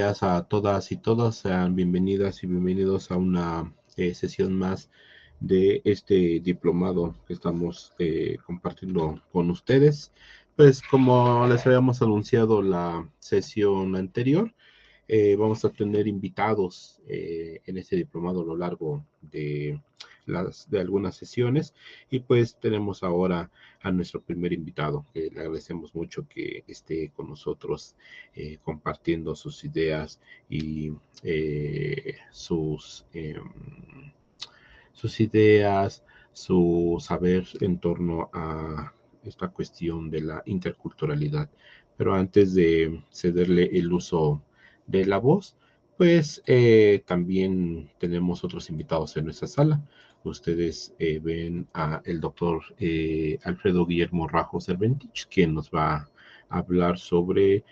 A todas y todos, sean bienvenidas y bienvenidos a una sesión más de este diplomado que estamos compartiendo con ustedes. Pues como les habíamos anunciado la sesión anterior, vamos a tener invitados en este diplomado a lo largo de algunas sesiones, y pues tenemos ahora a nuestro primer invitado, que le agradecemos mucho que esté con nosotros compartiendo sus ideas y sus ideas, su saber en torno a esta cuestión de la interculturalidad. Pero antes de cederle el uso de la voz, pues también tenemos otros invitados en nuestra sala. Ustedes ven a el doctor Alfredo Guillermo Rajo Cerventich, quien nos va a hablar sobre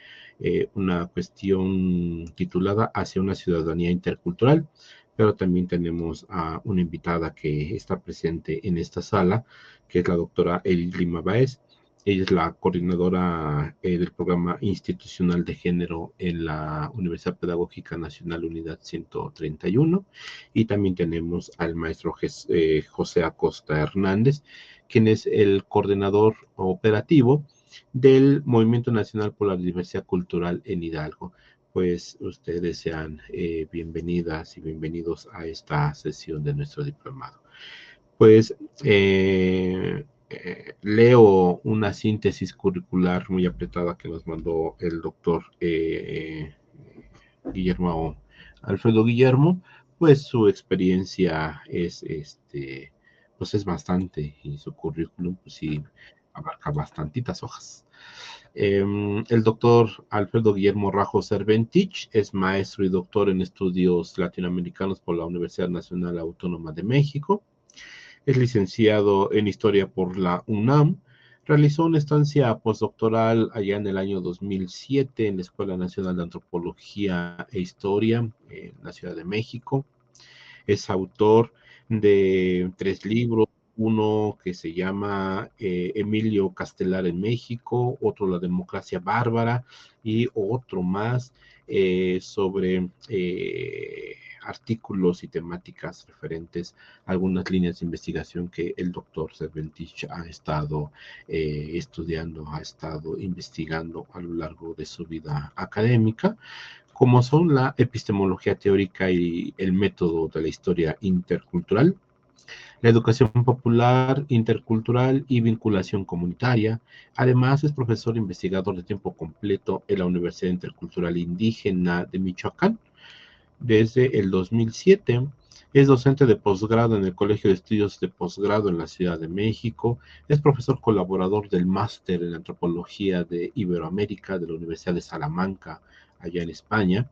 una cuestión titulada Hacia una ciudadanía intercultural. Pero también tenemos a una invitada que está presente en esta sala, que es la doctora Edith Lima Báez. Ella es la coordinadora del programa institucional de género en la Universidad Pedagógica Nacional Unidad 131. Y también tenemos al maestro José Acosta Hernández, quien es el coordinador operativo del Movimiento Nacional por la Diversidad Cultural en Hidalgo. Pues ustedes sean bienvenidas y bienvenidos a esta sesión de nuestro diplomado. Pues leo una síntesis curricular muy apretada que nos mandó el doctor Guillermo, Alfredo Guillermo. Pues su experiencia pues es bastante, y su currículum pues sí abarca bastantitas hojas. El doctor Alfredo Guillermo Rajo Cerventich es maestro y doctor en estudios latinoamericanos por la Universidad Nacional Autónoma de México. Es licenciado en Historia por la UNAM. Realizó una estancia postdoctoral allá en el año 2007 en la Escuela Nacional de Antropología e Historia en la Ciudad de México. Es autor de 3 libros, uno que se llama Emilio Castelar en México, otro La Democracia Bárbara, y otro más sobre artículos y temáticas referentes a algunas líneas de investigación que el doctor Cerventich ha estado estudiando, ha estado investigando a lo largo de su vida académica, como son la epistemología teórica y el método de la historia intercultural, la educación popular, intercultural y vinculación comunitaria. Además, es profesor investigador de tiempo completo en la Universidad Intercultural Indígena de Michoacán desde el 2007. Es docente de posgrado en el Colegio de Estudios de Posgrado en la Ciudad de México. Es profesor colaborador del Máster en Antropología de Iberoamérica de la Universidad de Salamanca, allá en España.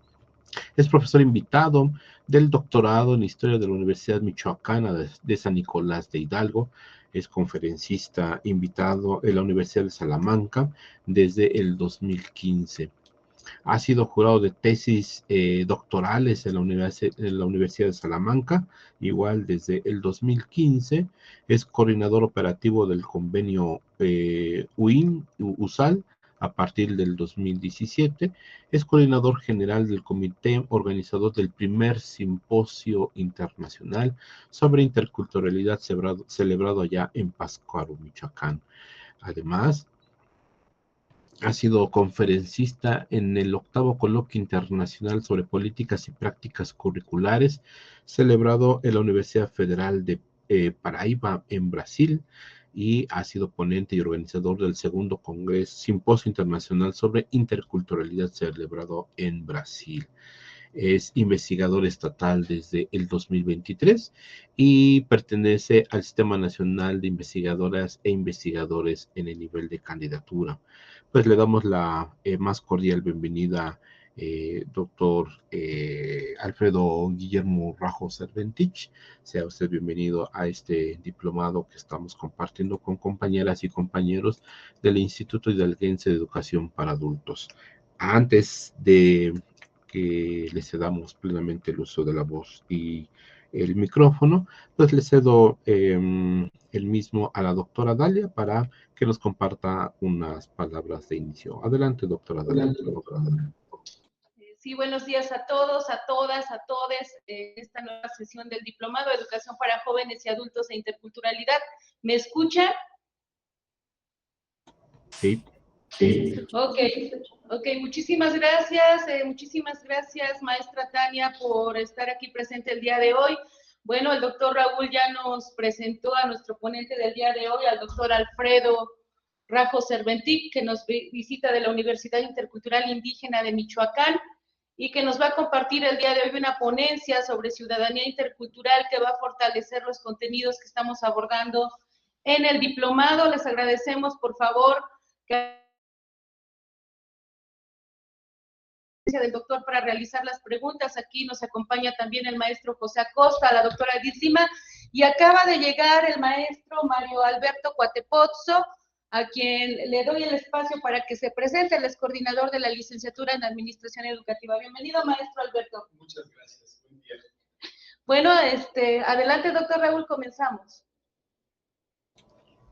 Es profesor invitado del doctorado en Historia de la Universidad Michoacana de San Nicolás de Hidalgo. Es conferencista invitado en la Universidad de Salamanca desde el 2015. Ha sido jurado de tesis doctorales en la Universidad de Salamanca, igual desde el 2015. Es coordinador operativo del convenio USAL a partir del 2017. Es coordinador general del comité organizador del primer simposio internacional sobre interculturalidad celebrado allá en Pátzcuaro, Michoacán. Además, ha sido conferencista en el 8º Coloquio Internacional sobre Políticas y Prácticas Curriculares, celebrado en la Universidad Federal de Paraíba, en Brasil, y ha sido ponente y organizador del segundo Congreso Simposio Internacional sobre Interculturalidad, celebrado en Brasil. Es investigador estatal desde el 2023 y pertenece al Sistema Nacional de Investigadoras e Investigadores en el nivel de candidatura. Pues le damos la más cordial bienvenida, doctor Alfredo Guillermo Rajo Cerventich. Sea usted bienvenido a este diplomado que estamos compartiendo con compañeras y compañeros del Instituto Hidalguense de Educación para Adultos. Antes de que le cedamos plenamente el uso de la voz y el micrófono, pues le cedo el mismo a la doctora Dalia para que nos comparta unas palabras de inicio. Adelante, doctora Dalia. Sí, buenos días a todos, a todas, a todes, esta nueva sesión del Diplomado de Educación para Jóvenes y Adultos e Interculturalidad. ¿Me escuchan? Sí. Ok, muchísimas gracias, maestra Tania, por estar aquí presente el día de hoy. Bueno, el doctor Raúl ya nos presentó a nuestro ponente del día de hoy, al doctor Alfredo Rajo Cerventic, que nos visita de la Universidad Intercultural Indígena de Michoacán y que nos va a compartir el día de hoy una ponencia sobre ciudadanía intercultural que va a fortalecer los contenidos que estamos abordando en el diplomado. Les agradecemos, por favor, que del doctor para realizar las preguntas. Aquí nos acompaña también el maestro José Acosta, la doctora Edith Lima, y acaba de llegar el maestro Mario Alberto Cuatepozzo, a quien le doy el espacio para que se presente. Él es coordinador de la licenciatura en Administración Educativa. Bienvenido, maestro Alberto. Muchas gracias. Muy bien. Bueno, adelante, doctor Raúl, comenzamos.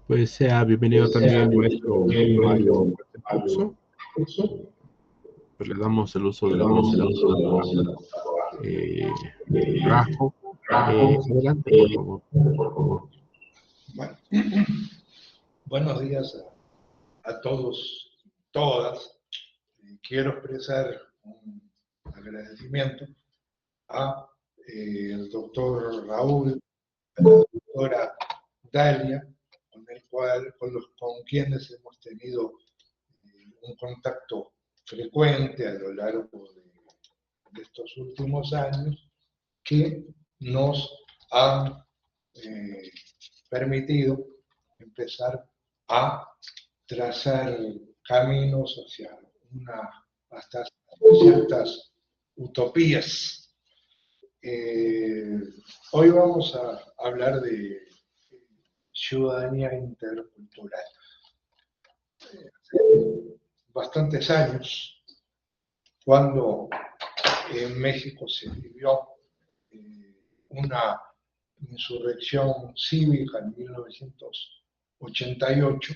Pues sea bienvenido también el maestro Mario Cuatepozzo. Pues le damos el uso de la voz Rajo. Adelante, por favor. Bueno, buenos días a todos, todas. Quiero expresar un agradecimiento a el doctor Raúl, a la doctora Dalia, con quienes hemos tenido un contacto frecuente a lo largo de estos últimos años, que nos han permitido empezar a trazar caminos hasta ciertas utopías. Hoy vamos a hablar de ciudadanía intercultural. Hace bastantes años, cuando en México se vivió una insurrección cívica en 1988,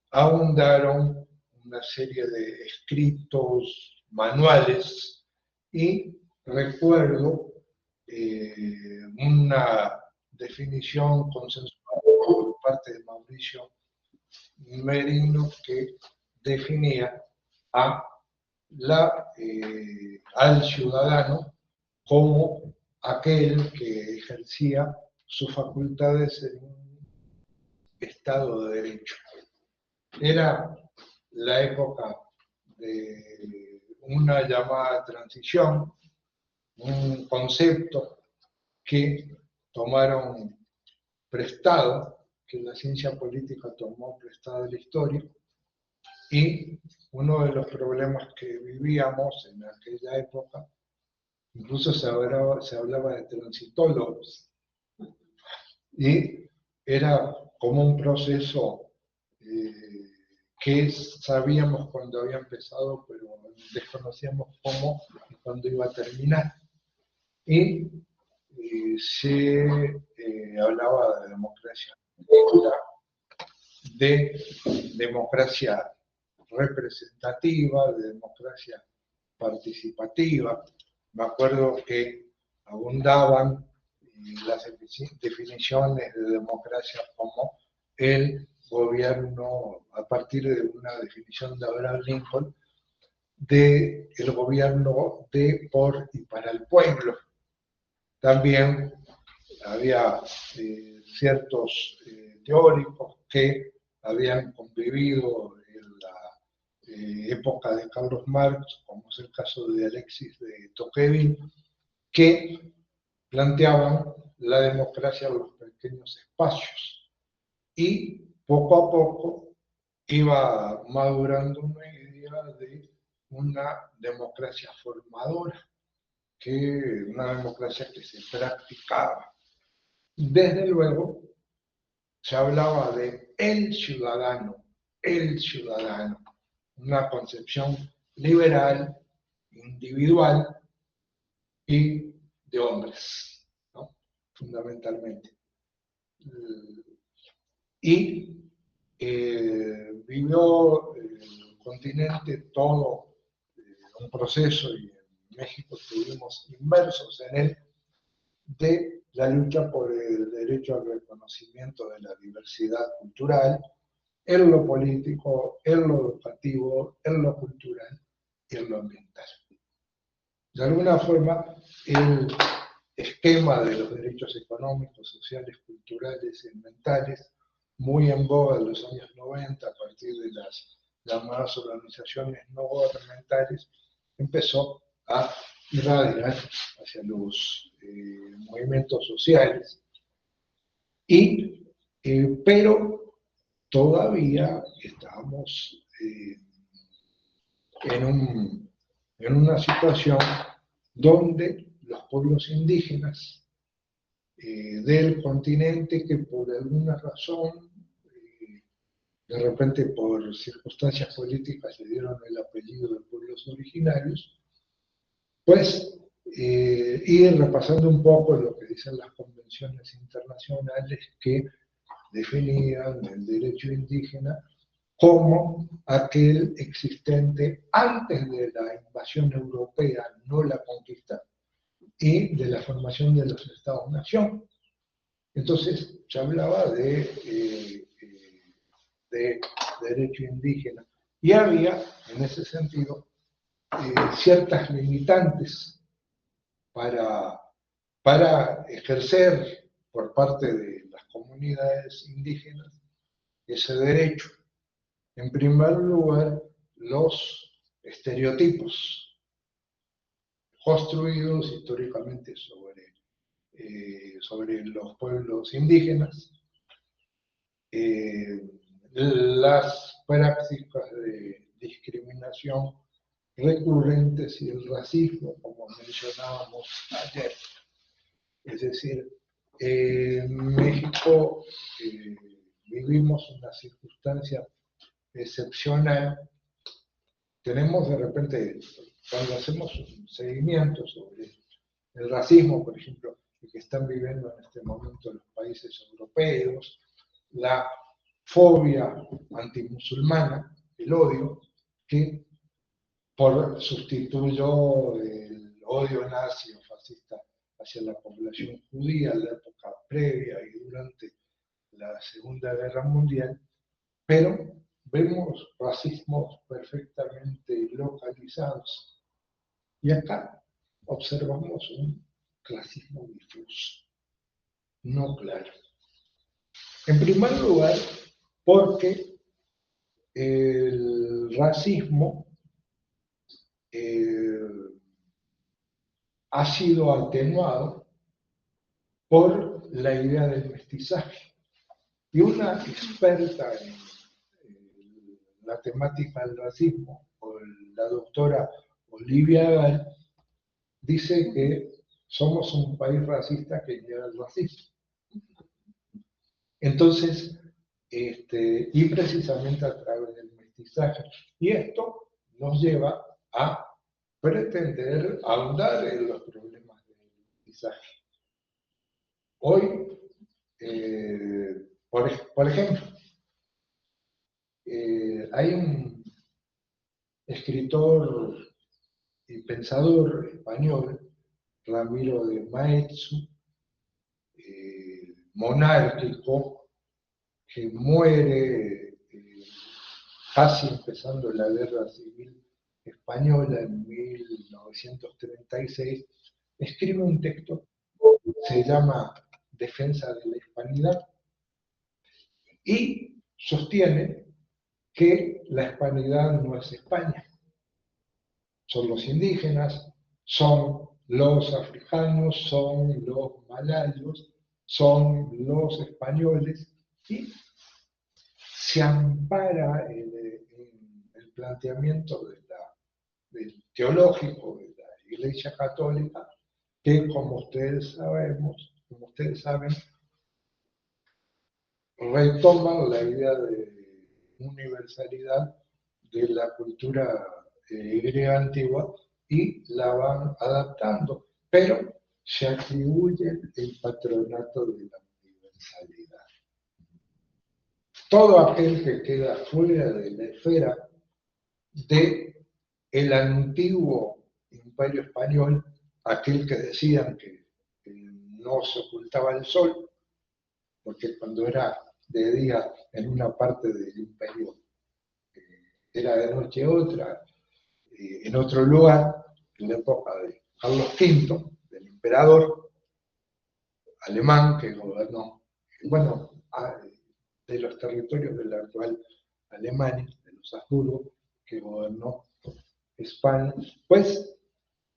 abundaron una serie de escritos, manuales, y recuerdo una definición consensuada por parte de Mauricio Merino que definía al ciudadano como aquel que ejercía sus facultades en un Estado de Derecho. Era la época de una llamada transición, un concepto que tomaron prestado, que la ciencia política tomó prestado de la historia, y uno de los problemas que vivíamos en aquella época, incluso se hablaba de transitólogos, y era como un proceso que sabíamos cuando había empezado, pero desconocíamos cómo y cuándo iba a terminar. Y se hablaba de democracia directa, de democracia representativa, de democracia participativa. Me acuerdo que abundaban las definiciones de democracia como el gobierno, a partir de una definición de Abraham Lincoln, de el gobierno de, por y para el pueblo. También había ciertos teóricos que habían convivido en la época de Carlos Marx, como es el caso de Alexis de Tocqueville, que planteaban la democracia en los pequeños espacios. Y poco a poco iba madurando una idea de una democracia formadora, una democracia que se practicaba. Desde luego, se hablaba de el ciudadano, una concepción liberal, individual y de hombres, ¿no? Fundamentalmente. Y vivió el continente todo un proceso, y en México estuvimos inmersos en él, de la lucha por el derecho al reconocimiento de la diversidad cultural, en lo político, en lo educativo, en lo cultural y en lo ambiental. De alguna forma, el esquema de los derechos económicos, sociales, culturales y ambientales, muy en boga en los años 90, a partir de las llamadas organizaciones no gubernamentales, empezó a irradiar hacia los movimientos sociales. Pero todavía estamos en una situación donde los pueblos indígenas del continente, que por alguna razón, de repente por circunstancias políticas, le dieron el apellido de pueblos originarios, pues ir repasando un poco lo que dicen las convenciones internacionales que definían el derecho indígena como aquel existente antes de la invasión europea, no la conquista, y de la formación de los Estados-nación. Entonces, se hablaba de derecho indígena. Y había, en ese sentido, ciertas limitantes para ejercer por parte de las comunidades indígenas ese derecho. En primer lugar, los estereotipos construidos históricamente sobre los pueblos indígenas, las prácticas de discriminación recurrentes y el racismo, como mencionábamos ayer. Es decir, en México vivimos una circunstancia excepcional. Tenemos de repente, cuando hacemos un seguimiento sobre el racismo, por ejemplo, el que están viviendo en este momento los países europeos, la fobia antimusulmana, el odio, que sustituyó el odio nazi o fascista hacia la población judía en la época previa y durante la Segunda Guerra Mundial, pero vemos racismos perfectamente localizados. Y acá observamos un clasismo difuso, no claro. En primer lugar, porque el racismo ha sido atenuado por la idea del mestizaje. Y una experta en la temática del racismo, la doctora Olivia Gall, dice que somos un país racista que niega el racismo. Entonces, y precisamente a través del mestizaje. Y esto nos lleva a pretender ahondar en los problemas del mestizaje. Hoy, por ejemplo, hay un escritor y pensador español, Ramiro de Maeztu, monárquico, que muere casi empezando la Guerra Civil Española en 1936, escribe un texto que se llama Defensa de la Hispanidad y sostiene que la hispanidad no es España. Son los indígenas, son los africanos, son los malayos, son los españoles, y se ampara en el planteamiento del teológico de la Iglesia Católica, que como ustedes saben, retoman la idea de universalidad de la cultura griega antigua y la van adaptando, pero se atribuye el patronato de la universalidad. Todo aquel que queda fuera de la esfera de el antiguo imperio español, aquel que decían que no se ocultaba el sol, porque cuando era de día en una parte del imperio era de noche otra, en otro lugar, en la época de Carlos V, del emperador alemán que gobernó, bueno, de los territorios de la actual Alemania, de los Habsburgo, que gobernó España, pues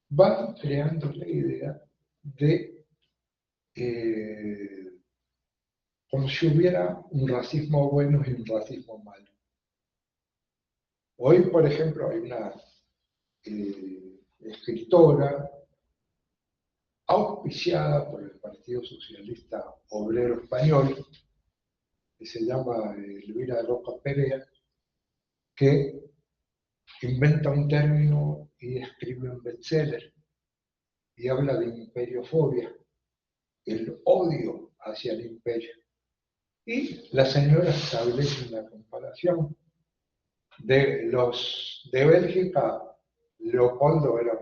van creando la idea de como si hubiera un racismo bueno y un racismo malo. Hoy, por ejemplo, hay una escritora auspiciada por el Partido Socialista Obrero Español, que se llama Elvira Roca Perea, que inventa un término y escribe un bestseller y habla de imperiofobia, el odio hacia el imperio. Y la señora establece una comparación de los de Bélgica. Leopoldo era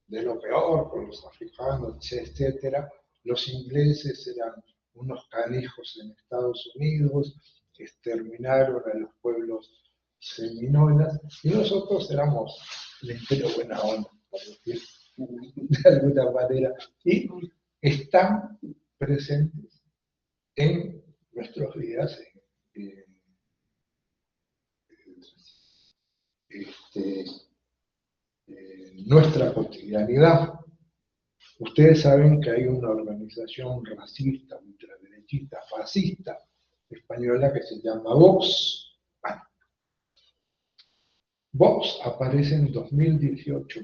de lo peor con los africanos, etcétera. Los ingleses eran unos canijos en Estados Unidos, exterminaron a los pueblos seminolas, y nosotros éramos el imperio buena onda, por decir de alguna manera, y están presentes en nuestros días, nuestra cotidianidad. Ustedes saben que hay una organización racista, ultraderechista, fascista española que se llama Vox. Bueno, Vox aparece en 2018,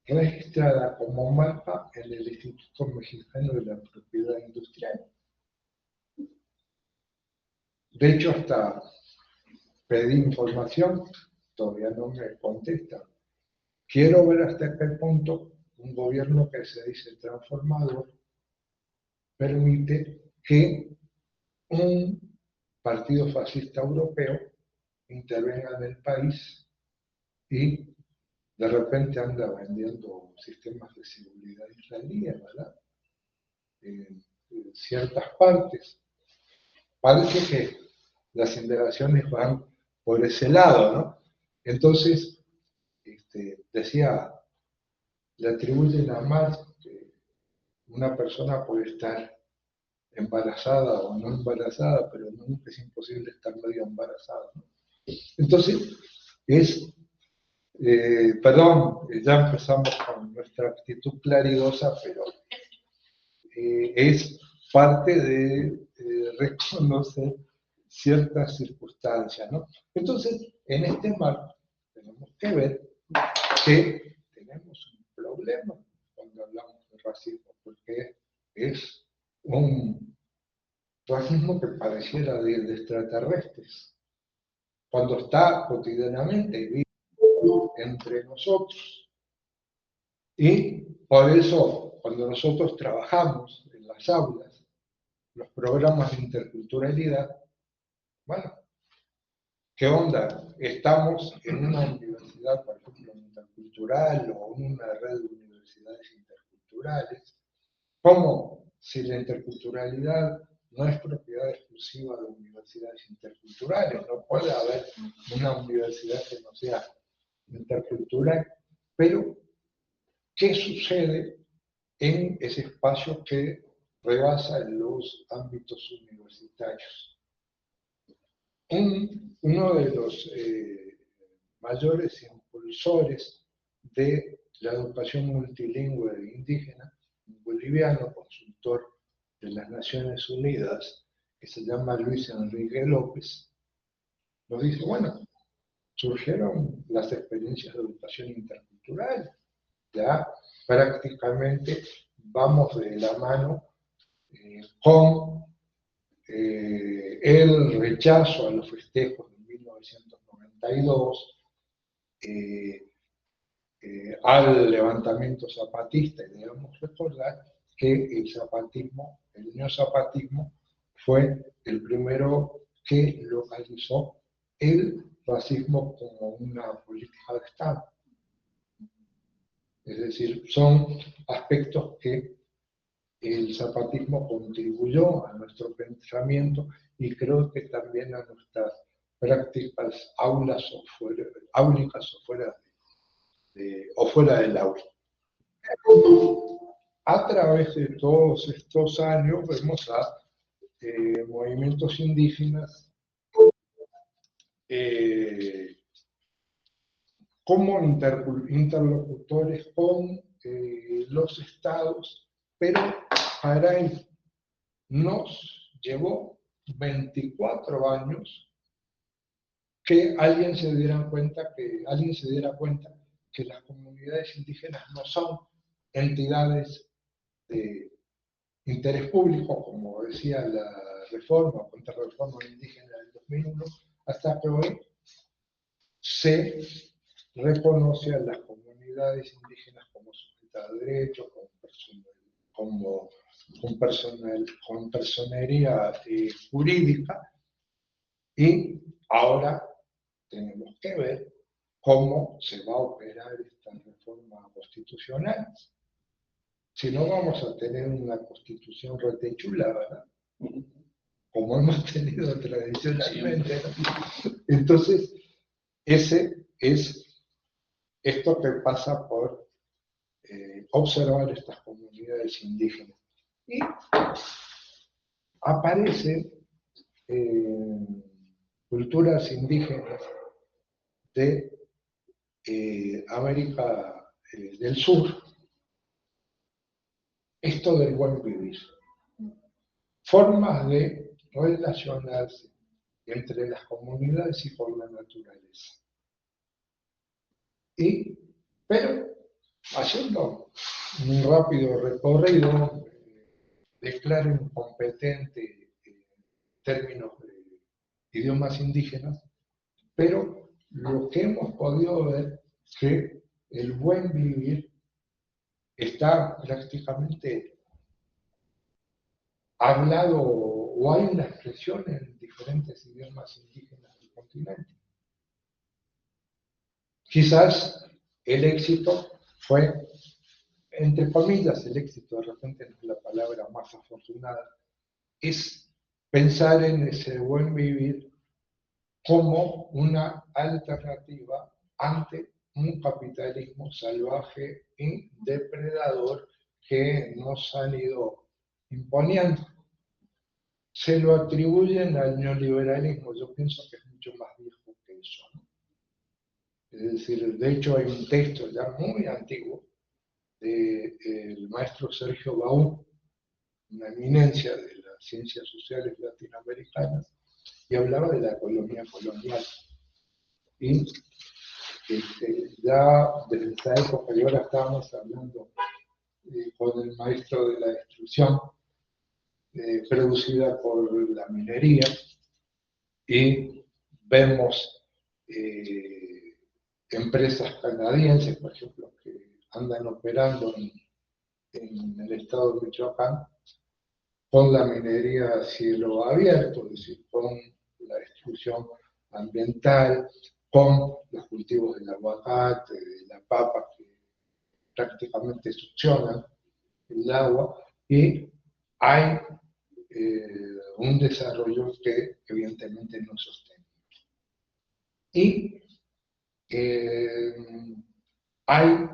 registrada como marca en el Instituto Mexicano de la Propiedad Industrial. De hecho, hasta pedí información, todavía no me contestan. Quiero ver hasta qué punto un gobierno que se dice transformador permite que un partido fascista europeo intervenga en el país y de repente anda vendiendo sistemas de seguridad israelíes, ¿verdad? En ciertas partes. Parece que las indagaciones van por ese lado, ¿no? Entonces, decía, le atribuyen a Marx que una persona puede estar embarazada o no embarazada, pero nunca es imposible estar medio embarazada, ¿no? Entonces, perdón, ya empezamos con nuestra actitud claridosa, pero es parte de reconocer ciertas circunstancias, ¿no? Entonces, en este marco, tenemos que ver que tenemos un problema cuando hablamos de racismo, porque es un racismo que pareciera de extraterrestres, cuando está cotidianamente entre nosotros. Y por eso, cuando nosotros trabajamos en las aulas, los programas de interculturalidad, bueno, ¿qué onda? Estamos en una universidad, por ejemplo, intercultural o en una red de universidades interculturales. ¿Cómo? Si la interculturalidad no es propiedad exclusiva de universidades interculturales, no puede haber una universidad que no sea intercultural, pero ¿qué sucede en ese espacio que rebasa los ámbitos universitarios? Uno de los mayores impulsores de la educación multilingüe de indígena, un boliviano, consultor de las Naciones Unidas, que se llama Luis Enrique López, nos dice, bueno, surgieron las experiencias de educación intercultural, ya prácticamente vamos de la mano con el rechazo a los festejos de 1992, al levantamiento zapatista, y debemos recordar que el zapatismo, el neozapatismo, fue el primero que localizó el racismo como una política de Estado. Es decir, son aspectos que el zapatismo contribuyó a nuestro pensamiento y creo que también a nuestras prácticas áulicas o fuera del aula. A través de todos estos años vemos a movimientos indígenas como interlocutores con los estados, pero para él nos llevó 24 años que alguien se diera cuenta que las comunidades indígenas no son entidades de interés público, como decía la reforma o contrarreforma indígena del 2001, hasta que hoy se reconoce a las comunidades indígenas como sujetas de derecho, con personería jurídica, y ahora tenemos que ver cómo se va a operar esta reforma constitucional. Si no, vamos a tener una constitución retechula, ¿verdad? Como hemos tenido tradicionalmente, ¿no? Entonces, ese es esto que pasa por observar estas comunidades indígenas. Y aparecen culturas indígenas de América del Sur. Esto del buen vivir. Formas de relacionarse entre las comunidades y con la naturaleza. Pero haciendo un rápido recorrido, declaro incompetente en términos de idiomas indígenas, pero lo que hemos podido ver es que el buen vivir está prácticamente hablado, o hay una expresión en diferentes idiomas indígenas del continente. Quizás el éxito fue, entre comillas, el éxito, de repente no es la palabra más afortunada, es pensar en ese buen vivir como una alternativa ante un capitalismo salvaje y depredador que nos han ido imponiendo. Se lo atribuyen al neoliberalismo, yo pienso que es mucho más viejo que eso, ¿no? Es decir, de hecho hay un texto ya muy antiguo del maestro Sergio Baú, una eminencia de las ciencias sociales latinoamericanas, y hablaba de la economía colonial. Y ya desde esa época, y ahora estábamos hablando con el maestro de la destrucción, producida por la minería, y vemos empresas canadienses, por ejemplo, que andan operando en el estado de Michoacán con la minería a cielo abierto, es decir, con la destrucción ambiental, con los cultivos del aguacate, de la papa, que prácticamente succionan el agua, y hay un desarrollo que evidentemente no sostiene. Y hay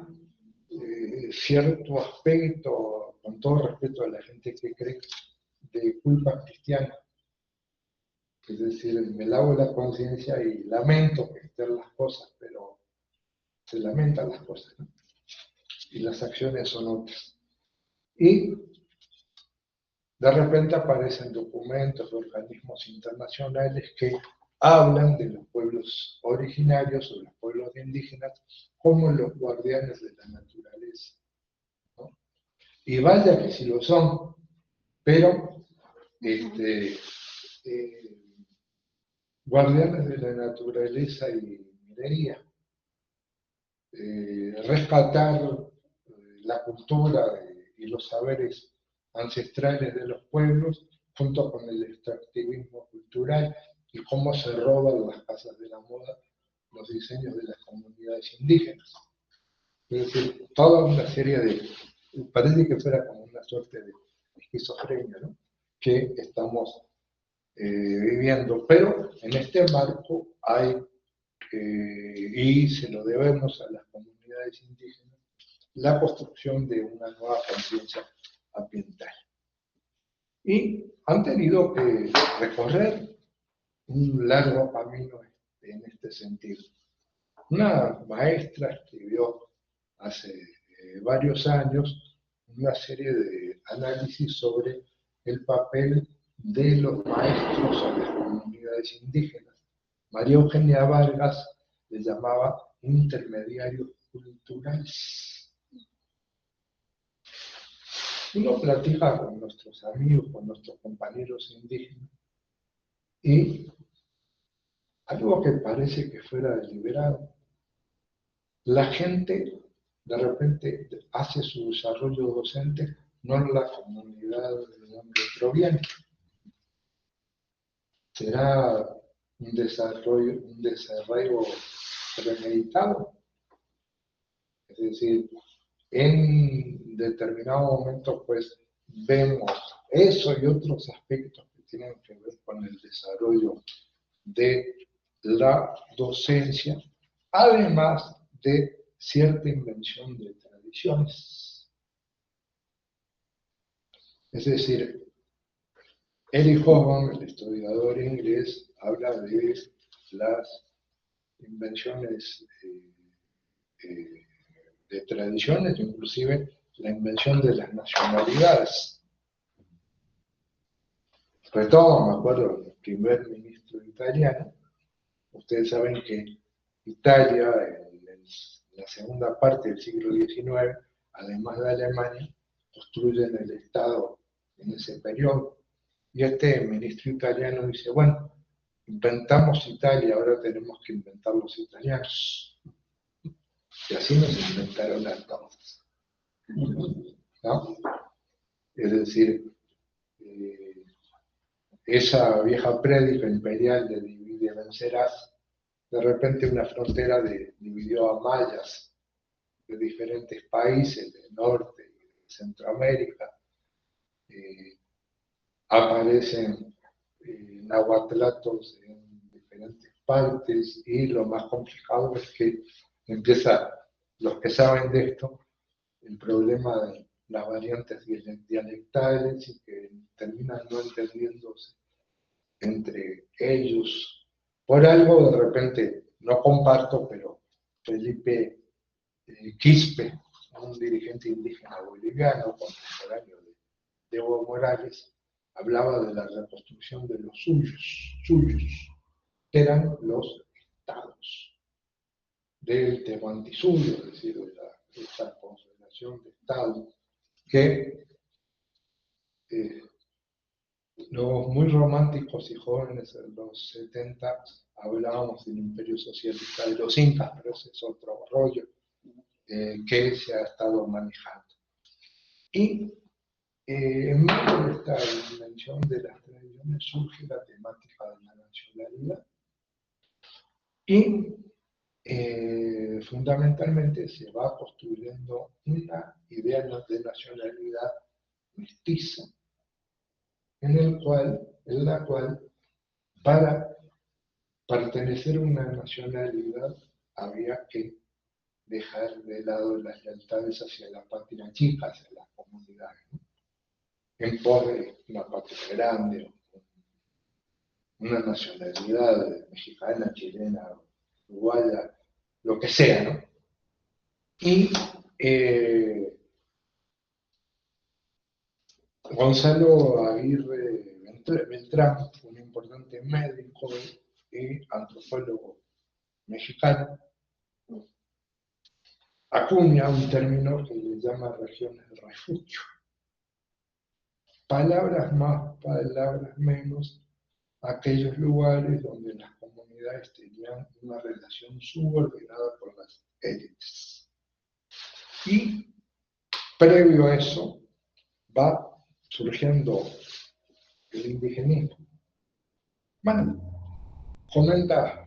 cierto aspecto, con todo respeto a la gente que cree, de culpa cristiana. Es decir, me lavo la conciencia y lamento que estén las cosas, pero se lamentan las cosas, ¿no? Y las acciones son otras. Y de repente aparecen documentos de organismos internacionales que hablan de los pueblos originarios o los pueblos indígenas como los guardianes de la naturaleza, ¿no? Y vaya que sí lo son, pero guardianes de la naturaleza y minería. Rescatar la cultura y los saberes ancestrales de los pueblos junto con el extractivismo cultural y cómo se roban las casas de la moda los diseños de las comunidades indígenas. Es decir, toda una serie de, parece que fuera como una suerte de esquizofrenia, ¿no?, que estamos viviendo, pero en este marco hay, y se lo debemos a las comunidades indígenas, la construcción de una nueva conciencia ambiental. Y han tenido que recorrer un largo camino en este sentido. Una maestra escribió hace varios años una serie de análisis sobre el papel de los maestros en las comunidades indígenas. María Eugenia Vargas le llamaba intermediarios culturales. Uno platica con nuestros amigos, con nuestros compañeros indígenas, y algo que parece que fuera deliberado, la gente de repente hace su desarrollo docente no en la comunidad de donde proviene. ¿Será un desarrollo premeditado? Es decir, en determinado momento pues vemos eso y otros aspectos que tienen que ver con el desarrollo de la docencia, además de cierta invención de tradiciones. Es decir, Eric Hobsbawm, el historiador inglés, habla de las invenciones de tradiciones, inclusive la invención de las nacionalidades. Sobre todo, me acuerdo, el primer ministro italiano. Ustedes saben que Italia, en la segunda parte del siglo XIX, además de Alemania, construyen el Estado en ese periodo. Y este ministro italiano dice, bueno, inventamos Italia, ahora tenemos que inventar los italianos. Y así nos inventaron a todos, ¿no? Es decir, esa vieja prédica imperial de divide y vencerás, de repente una frontera dividió a mayas de diferentes países, del norte y de Centroamérica. Aparecen nahuatlatos en diferentes partes, y lo más complicado es que empieza, los que saben de esto, el problema de las variantes dialectales, y que terminan no entendiéndose entre ellos. Por algo, de repente, no comparto, pero Felipe Quispe, un dirigente indígena boliviano contemporáneo de Evo Morales, hablaba de la reconstrucción de los suyos, que eran los estados del Tehuantinsuyo, es decir, de esta confederación de estados, que los muy románticos y jóvenes de los 70 hablábamos del imperio socialista de los incas, pero ese es otro rollo que se ha estado manejando. Y en medio de esta dimensión de las tradiciones surge la temática de la nacionalidad. Y fundamentalmente se va construyendo una idea de nacionalidad mestiza, en la cual para pertenecer a una nacionalidad había que dejar de lado las lealtades hacia la patria chica, hacia las comunidades, ¿no?, en pos de una patria grande, una nacionalidad mexicana, chilena, uruguaya, lo que sea, ¿no? Y Gonzalo Aguirre Beltrán, un importante médico y antropólogo mexicano, acuña un término que le llama regiones de refugio. Palabras más, palabras menos, aquellos lugares donde las comunidades tenían una relación subordinada con las élites. Y previo a eso va surgiendo el indigenismo. Bueno, comentaba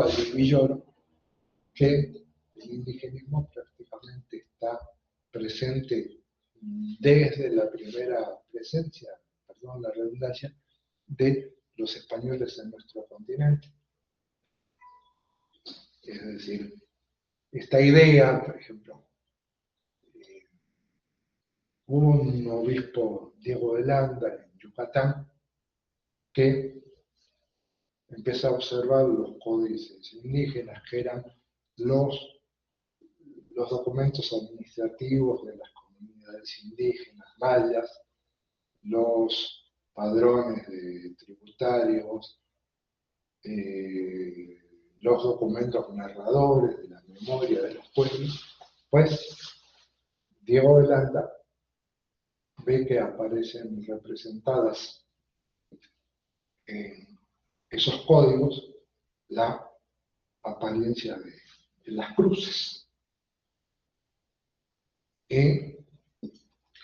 Luis Villoro que el indigenismo prácticamente está presente desde la primera presencia, perdón la redundancia, de los españoles en nuestro continente. Es decir, esta idea, por ejemplo, hubo un obispo, Diego de Landa, en Yucatán, que empieza a observar los códices indígenas, que eran los documentos administrativos de las comunidades indígenas mayas, los padrones tributarios, los documentos narradores de la memoria de los pueblos. Pues Diego de Landa ve que aparecen representadas en esos códigos la apariencia de las cruces. Y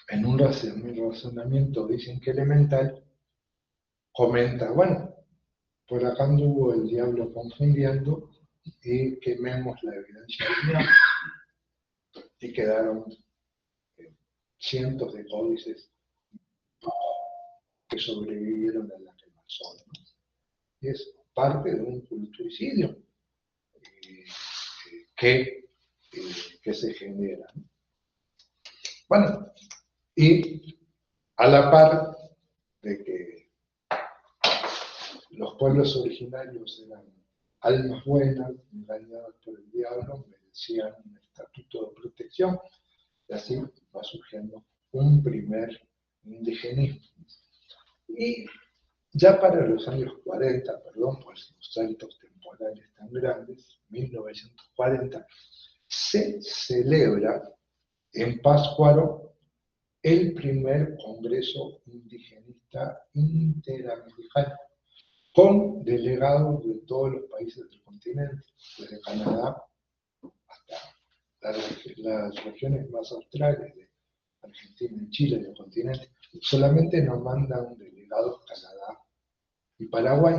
en un razonamiento, dicen que elemental, comenta, bueno, por acá anduvo el diablo confundiendo y quememos la evidencia del diablo. Y quedaron cientos de códices que sobrevivieron a la quemazón, ¿no? Y es parte de un culturicidio que se genera, ¿no? Bueno, y a la par de que los pueblos originarios eran almas buenas, engañadas por el diablo, merecían un estatuto de protección, y así va surgiendo un primer indigenismo. Y ya para los años 40, perdón por los saltos temporales tan grandes, 1940, se celebra en Pátzcuaro el primer Congreso Indigenista Interamericano, con delegados de todos los países del continente, desde Canadá hasta las regiones más australes de Argentina y Chile del continente. Solamente nos mandan delegados Canadá y Paraguay.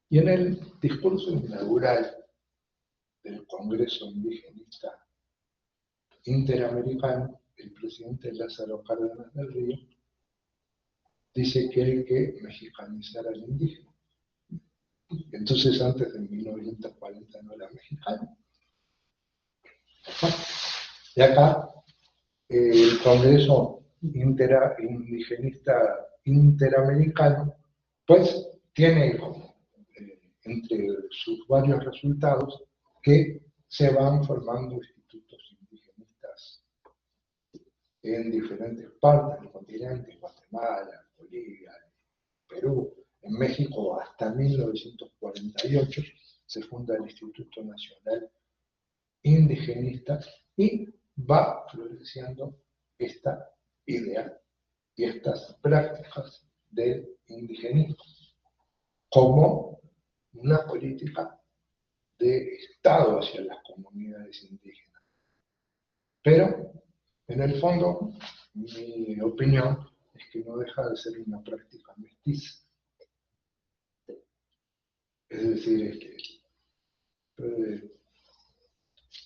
Y en el discurso inaugural del Congreso Indigenista Interamericano, el presidente Lázaro Cárdenas del Río dice que hay que mexicanizar al indígena. Entonces, antes de 1940 no era mexicano. Y acá, el Congreso Indigenista Interamericano, pues tiene entre sus varios resultados que se van formando institutos indigenistas en diferentes partes del continente, Guatemala, Bolivia, Perú. En México, hasta 1948, se funda el Instituto Nacional Indigenista y va floreciendo esta idea y estas prácticas del indigenismo como una política de Estado hacia las comunidades indígenas. Pero, en el fondo, mi opinión es que no deja de ser una práctica mestiza. Es decir,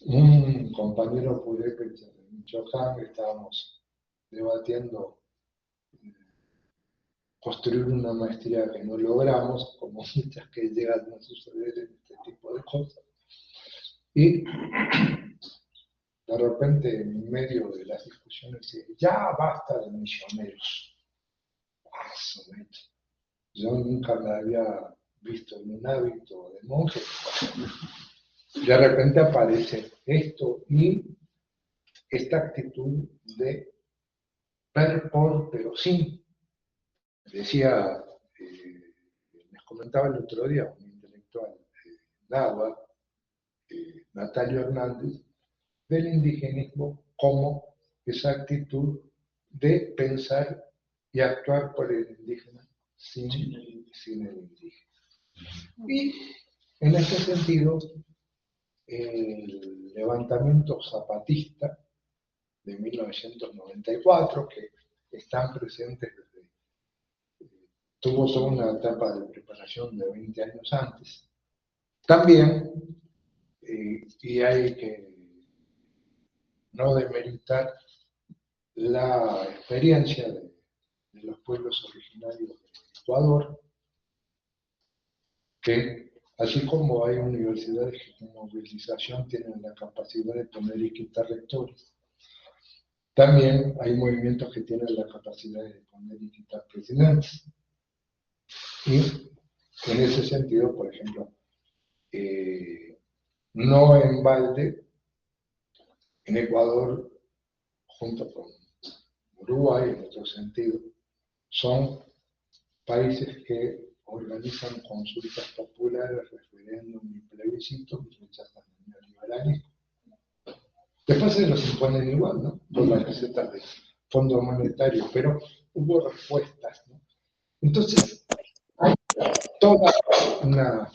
un compañero purépecha de Michoacán, estábamos debatiendo construir una maestría que no logramos, como muchas que llegan a suceder en este tipo de cosas. Y de repente, en medio de las discusiones, dice, ya basta de misioneros. Yo nunca me había visto en un hábito de monje. De repente aparece esto y esta actitud de ver por, pero sin. Decía, les comentaba el otro día un intelectual náhuatl, Natalio Hernández, del indigenismo como esa actitud de pensar y actuar por el indígena sin el indígena. Y en ese sentido, el levantamiento zapatista de 1994, que están presentes desde tuvo toda una etapa de preparación de 20 años antes. También, y hay que no demeritar la experiencia de los pueblos originarios de Ecuador, que así como hay universidades que con movilización tienen la capacidad de poner y quitar rectores, también hay movimientos que tienen la capacidad de poner y quitar presidentes. Y en ese sentido, por ejemplo, no en balde, en Ecuador, junto con Uruguay, en otro sentido, son países que organizan consultas populares, referéndum y plebiscitos y rechazan el neoliberalismo. Después se los imponen igual, ¿no? Por las recetas del Fondo Monetario, pero hubo respuestas, ¿no? Entonces, hay toda una,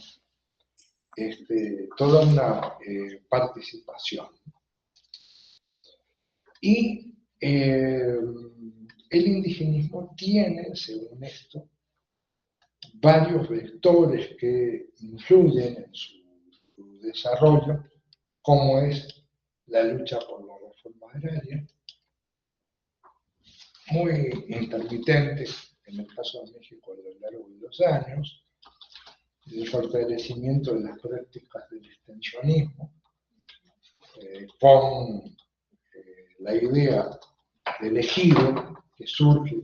participación. Y el indigenismo tiene, según esto, varios vectores que influyen en su desarrollo, como es la lucha por la reforma agraria, muy intermitente en el caso de México a lo largo de los años, el fortalecimiento de las prácticas del extensionismo, con la idea del ejido que surge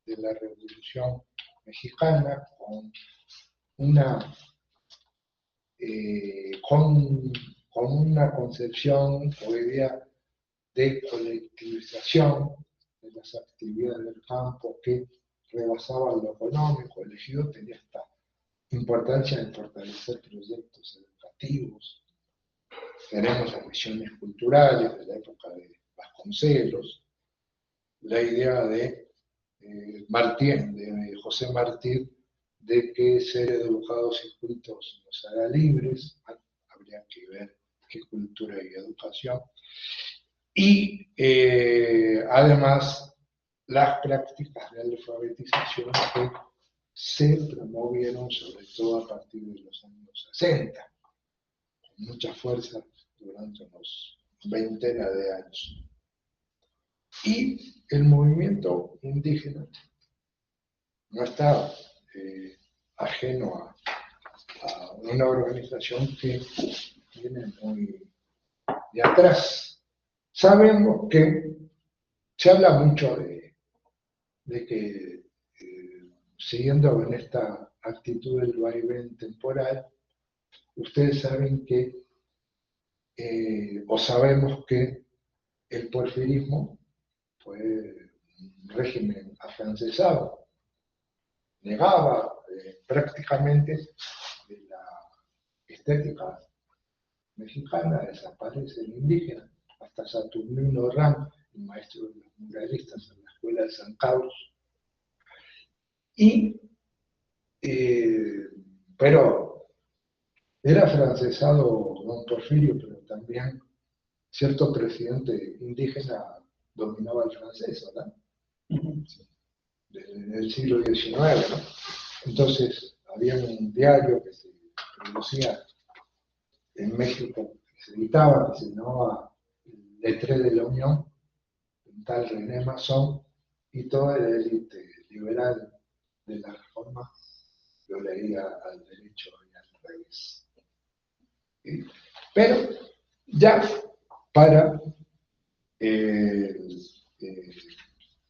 de la Revolución Mexicana, con una concepción o idea de colectivización de las actividades del campo que rebasaban lo económico. El ejido tenía esta importancia en fortalecer proyectos educativos. Tenemos las misiones culturales de la época de Vasconcelos, la idea de José Martí, de que ser educados y cultos nos hará libres. Habría que ver qué cultura y educación. Y además las prácticas de alfabetización que se promovieron sobre todo a partir de los años 60, con mucha fuerza durante unos 20 de años. Y el movimiento indígena no está ajeno a una organización que viene muy de atrás. Sabemos que se habla mucho de que, siguiendo en esta actitud del vaivén temporal, ustedes saben que, o sabemos que el porfirismo fue un régimen afrancesado, negaba prácticamente de la estética mexicana, desaparece el indígena, hasta Saturnino Ram, el maestro de los muralistas en la escuela de San Carlos. Pero era afrancesado don Porfirio, pero también cierto presidente indígena dominaba el francés, ¿verdad? Desde el siglo XIX, ¿no? Entonces, había un diario que se producía en México, que se editaba, que se llamaba Lettré de la Unión, un tal René Masson, y toda la élite liberal de la Reforma lo leía al derecho y al revés. ¿Sí? Pero ya para el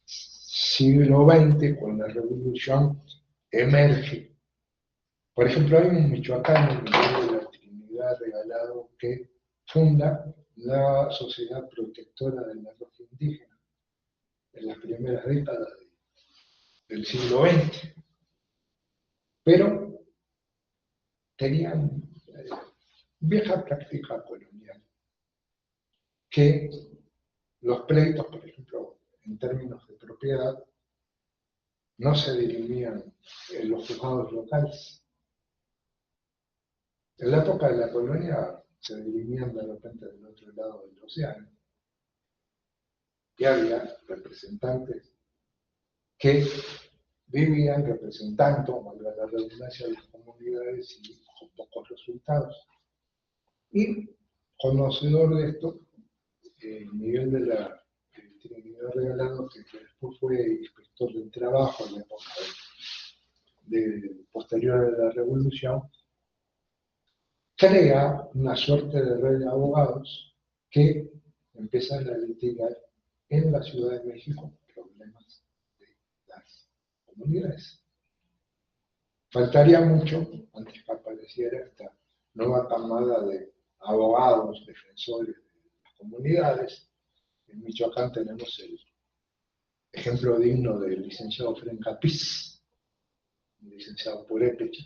siglo XX, con la Revolución, emerge. Por ejemplo, hay un michoacano, Miguel de la Trinidad Regalado, que funda la Sociedad Protectora del Arroz Indígena en las primeras décadas del siglo XX. Pero tenían vieja práctica colonial, que los pleitos, por ejemplo, en términos de propiedad, no se dirimían en los juzgados locales. En la época de la colonia se dirimían de repente del otro lado del océano. Y había representantes que vivían representando, valga la redundancia, de las comunidades y con pocos resultados. Y conocedor de esto, Miguel Regalado, que después fue inspector del trabajo en la época posterior a la Revolución, crea una suerte de red de abogados que empiezan a litigar en la Ciudad de México problemas de las comunidades. Faltaría mucho antes que apareciera esta nueva camada de abogados, defensores de las comunidades. En Michoacán tenemos el ejemplo digno del licenciado Frenca Piz, un licenciado purépecha,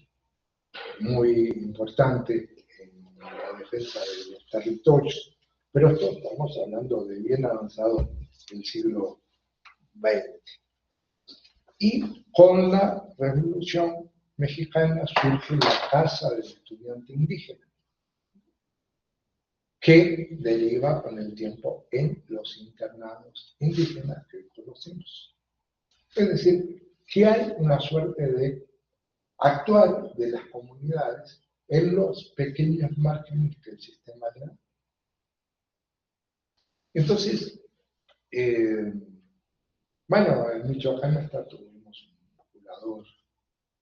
muy importante en la defensa de los territorios, pero esto estamos hablando de bien avanzado del siglo XX. Y con la Revolución Mexicana surge la Casa del Estudiante Indígena, que deriva con el tiempo en los internados indígenas que conocemos. Es decir, que hay una suerte de actuar de las comunidades en los pequeños márgenes que el sistema le da. Entonces, bueno, en Michoacán hasta tuvimos un procurador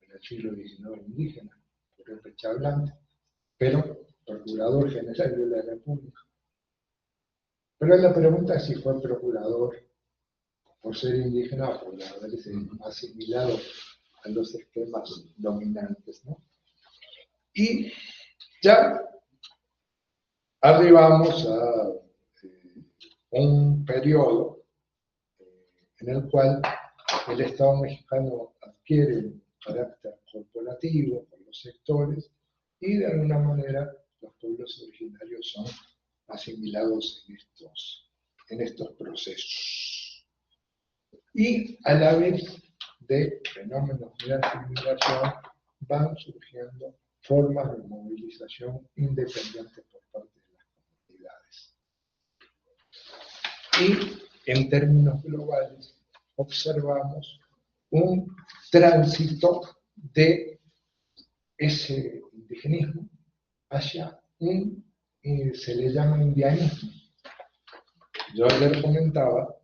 en el siglo XIX indígena, purépecha hablante, pero procurador general de la República. Pero la pregunta es si fue procurador por ser indígena o por haberse asimilado a los esquemas dominantes, ¿no? Y ya arribamos a un periodo en el cual el Estado mexicano adquiere un carácter corporativo por los sectores y de alguna manera los pueblos originarios son asimilados en estos procesos. Y a la vez de fenómenos de asimilación van surgiendo formas de movilización independiente por parte de las comunidades. Y en términos globales observamos un tránsito de ese indigenismo hacia se le llama indianismo. Yo ayer comentaba,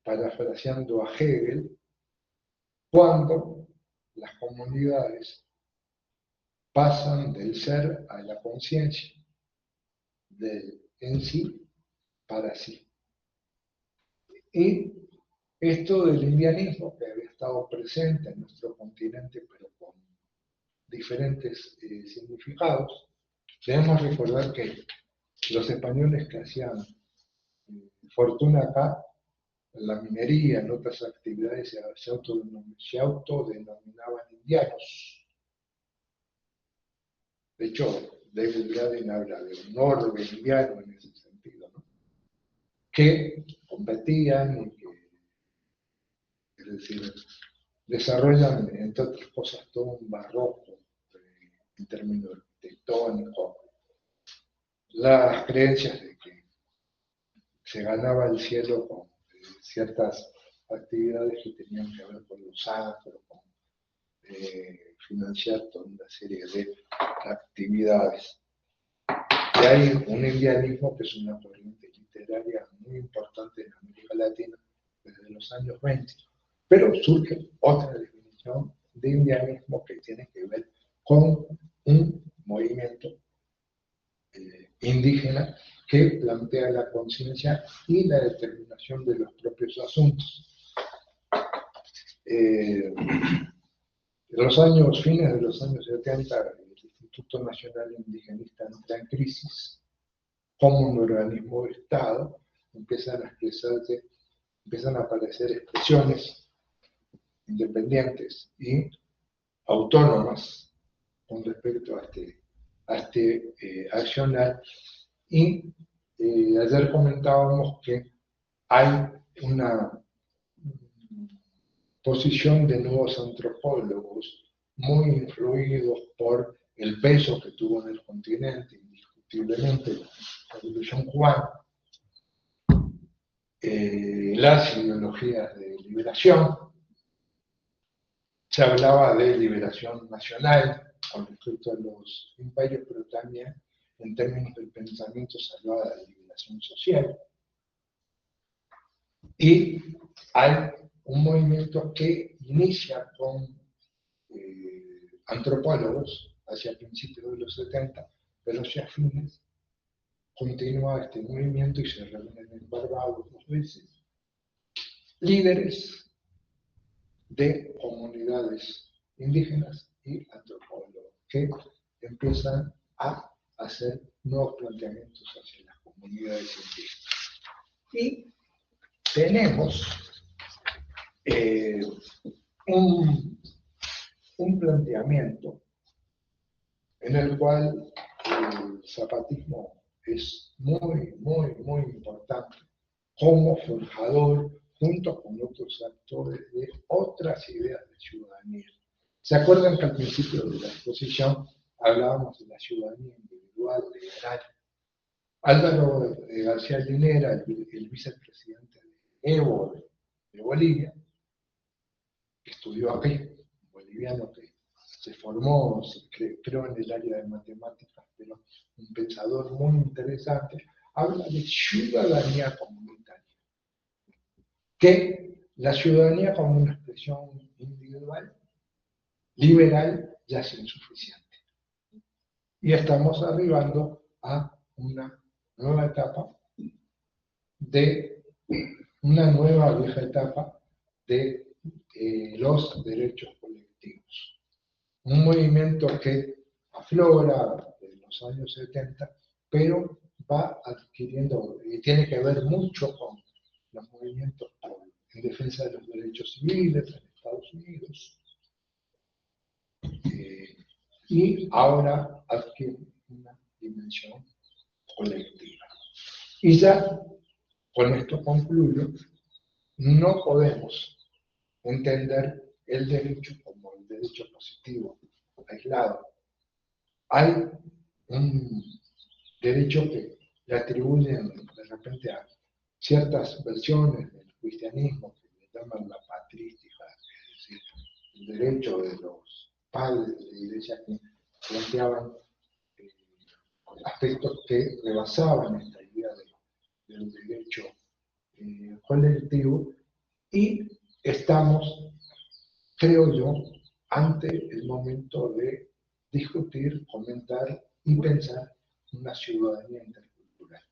parafraseando a Hegel, cuando las comunidades pasan del ser a la conciencia, del en sí para sí. Y esto del indianismo, que había estado presente en nuestro continente, pero con diferentes significados, debemos recordar que los españoles que hacían fortuna acá, en la minería, en otras actividades, se autodenominaban indianos. De hecho, David Braden habla de un orbe indiano en ese sentido, ¿no? Que competían y que, es decir, desarrollan, entre otras cosas, todo un barroco en términos arquitectónicos, las creencias de que se ganaba el cielo con ciertas actividades que tenían que ver con los sacros, con financiar toda una serie de actividades. Y hay un indianismo que es una corriente literaria muy importante en América Latina desde los años 20, pero surge otra definición de indianismo que tiene que ver con un movimiento indígena que plantea la conciencia y la determinación de los propios asuntos. Fines de los años 70, el Instituto Nacional Indigenista entra en crisis. Como un organismo de Estado, empiezan a aparecer expresiones independientes y autónomas con respecto a este accionar. Y ayer comentábamos que hay una posición de nuevos antropólogos muy influidos por el peso que tuvo en el continente, indiscutiblemente, la Revolución Cubana, las ideologías de liberación, se hablaba de liberación nacional con respecto a los imperios, pero también en términos del pensamiento se hablaba de liberación social. Y hay un movimiento que inicia con antropólogos hacia principios de los 70, pero hacia fines continúa este movimiento y se reúnen en Barbados 2 veces líderes de comunidades indígenas y antropólogos que empiezan a hacer nuevos planteamientos hacia las comunidades indígenas. Y tenemos un planteamiento en el cual el zapatismo es muy, muy, muy importante como forjador junto con otros actores de otras ideas de ciudadanía. ¿Se acuerdan que al principio de la exposición hablábamos de la ciudadanía individual, liberal? Álvaro García Linera, el vicepresidente de Evo de Bolivia, que estudió aquí, boliviano que se formó, creo en el área de matemáticas, pero un pensador muy interesante, habla de ciudadanía comunitaria. Que la ciudadanía como una expresión individual, liberal, ya es insuficiente. Y estamos arribando a una nueva etapa una nueva vieja etapa de los derechos colectivos. Un movimiento que aflora de los años 70, pero va adquiriendo, y tiene que ver mucho con los movimientos en defensa de los derechos civiles en Estados Unidos, y ahora adquiere una dimensión colectiva. Y ya, con esto concluyo, no podemos entender el derecho como el derecho positivo, aislado. Hay un derecho que le atribuyen de repente a ciertas versiones del cristianismo que le llaman la patrística, es decir, el derecho de los padres de la iglesia que planteaban aspectos que rebasaban esta idea del derecho colectivo, y estamos, creo yo, ante el momento de discutir, comentar y pensar una ciudadanía intercultural.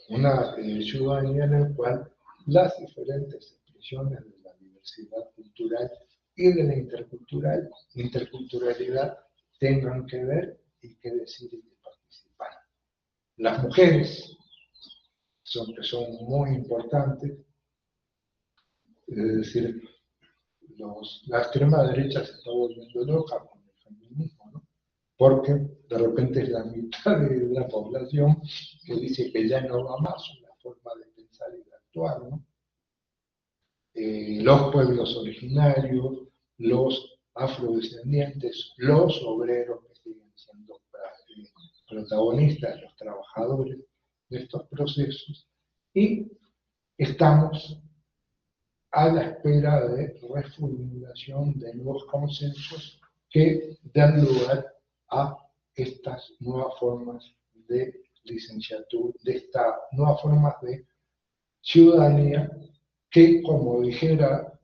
Una ciudadanía en la cual las diferentes expresiones de la diversidad cultural y de la interculturalidad tengan que ver y que decir y que participar. Las mujeres que son muy importantes, es decir, la extrema derecha se está volviendo loca con el feminismo, ¿no? Porque de repente es la mitad de la población que dice que ya no va más una forma de pensar y de actuar, ¿no? Los pueblos originarios, los afrodescendientes, los obreros que siguen siendo protagonistas, los trabajadores de estos procesos, y estamos a la espera de reformulación de nuevos consensos que dan lugar a estas nuevas formas de licenciatura, de estas nuevas formas de ciudadanía que, como dijera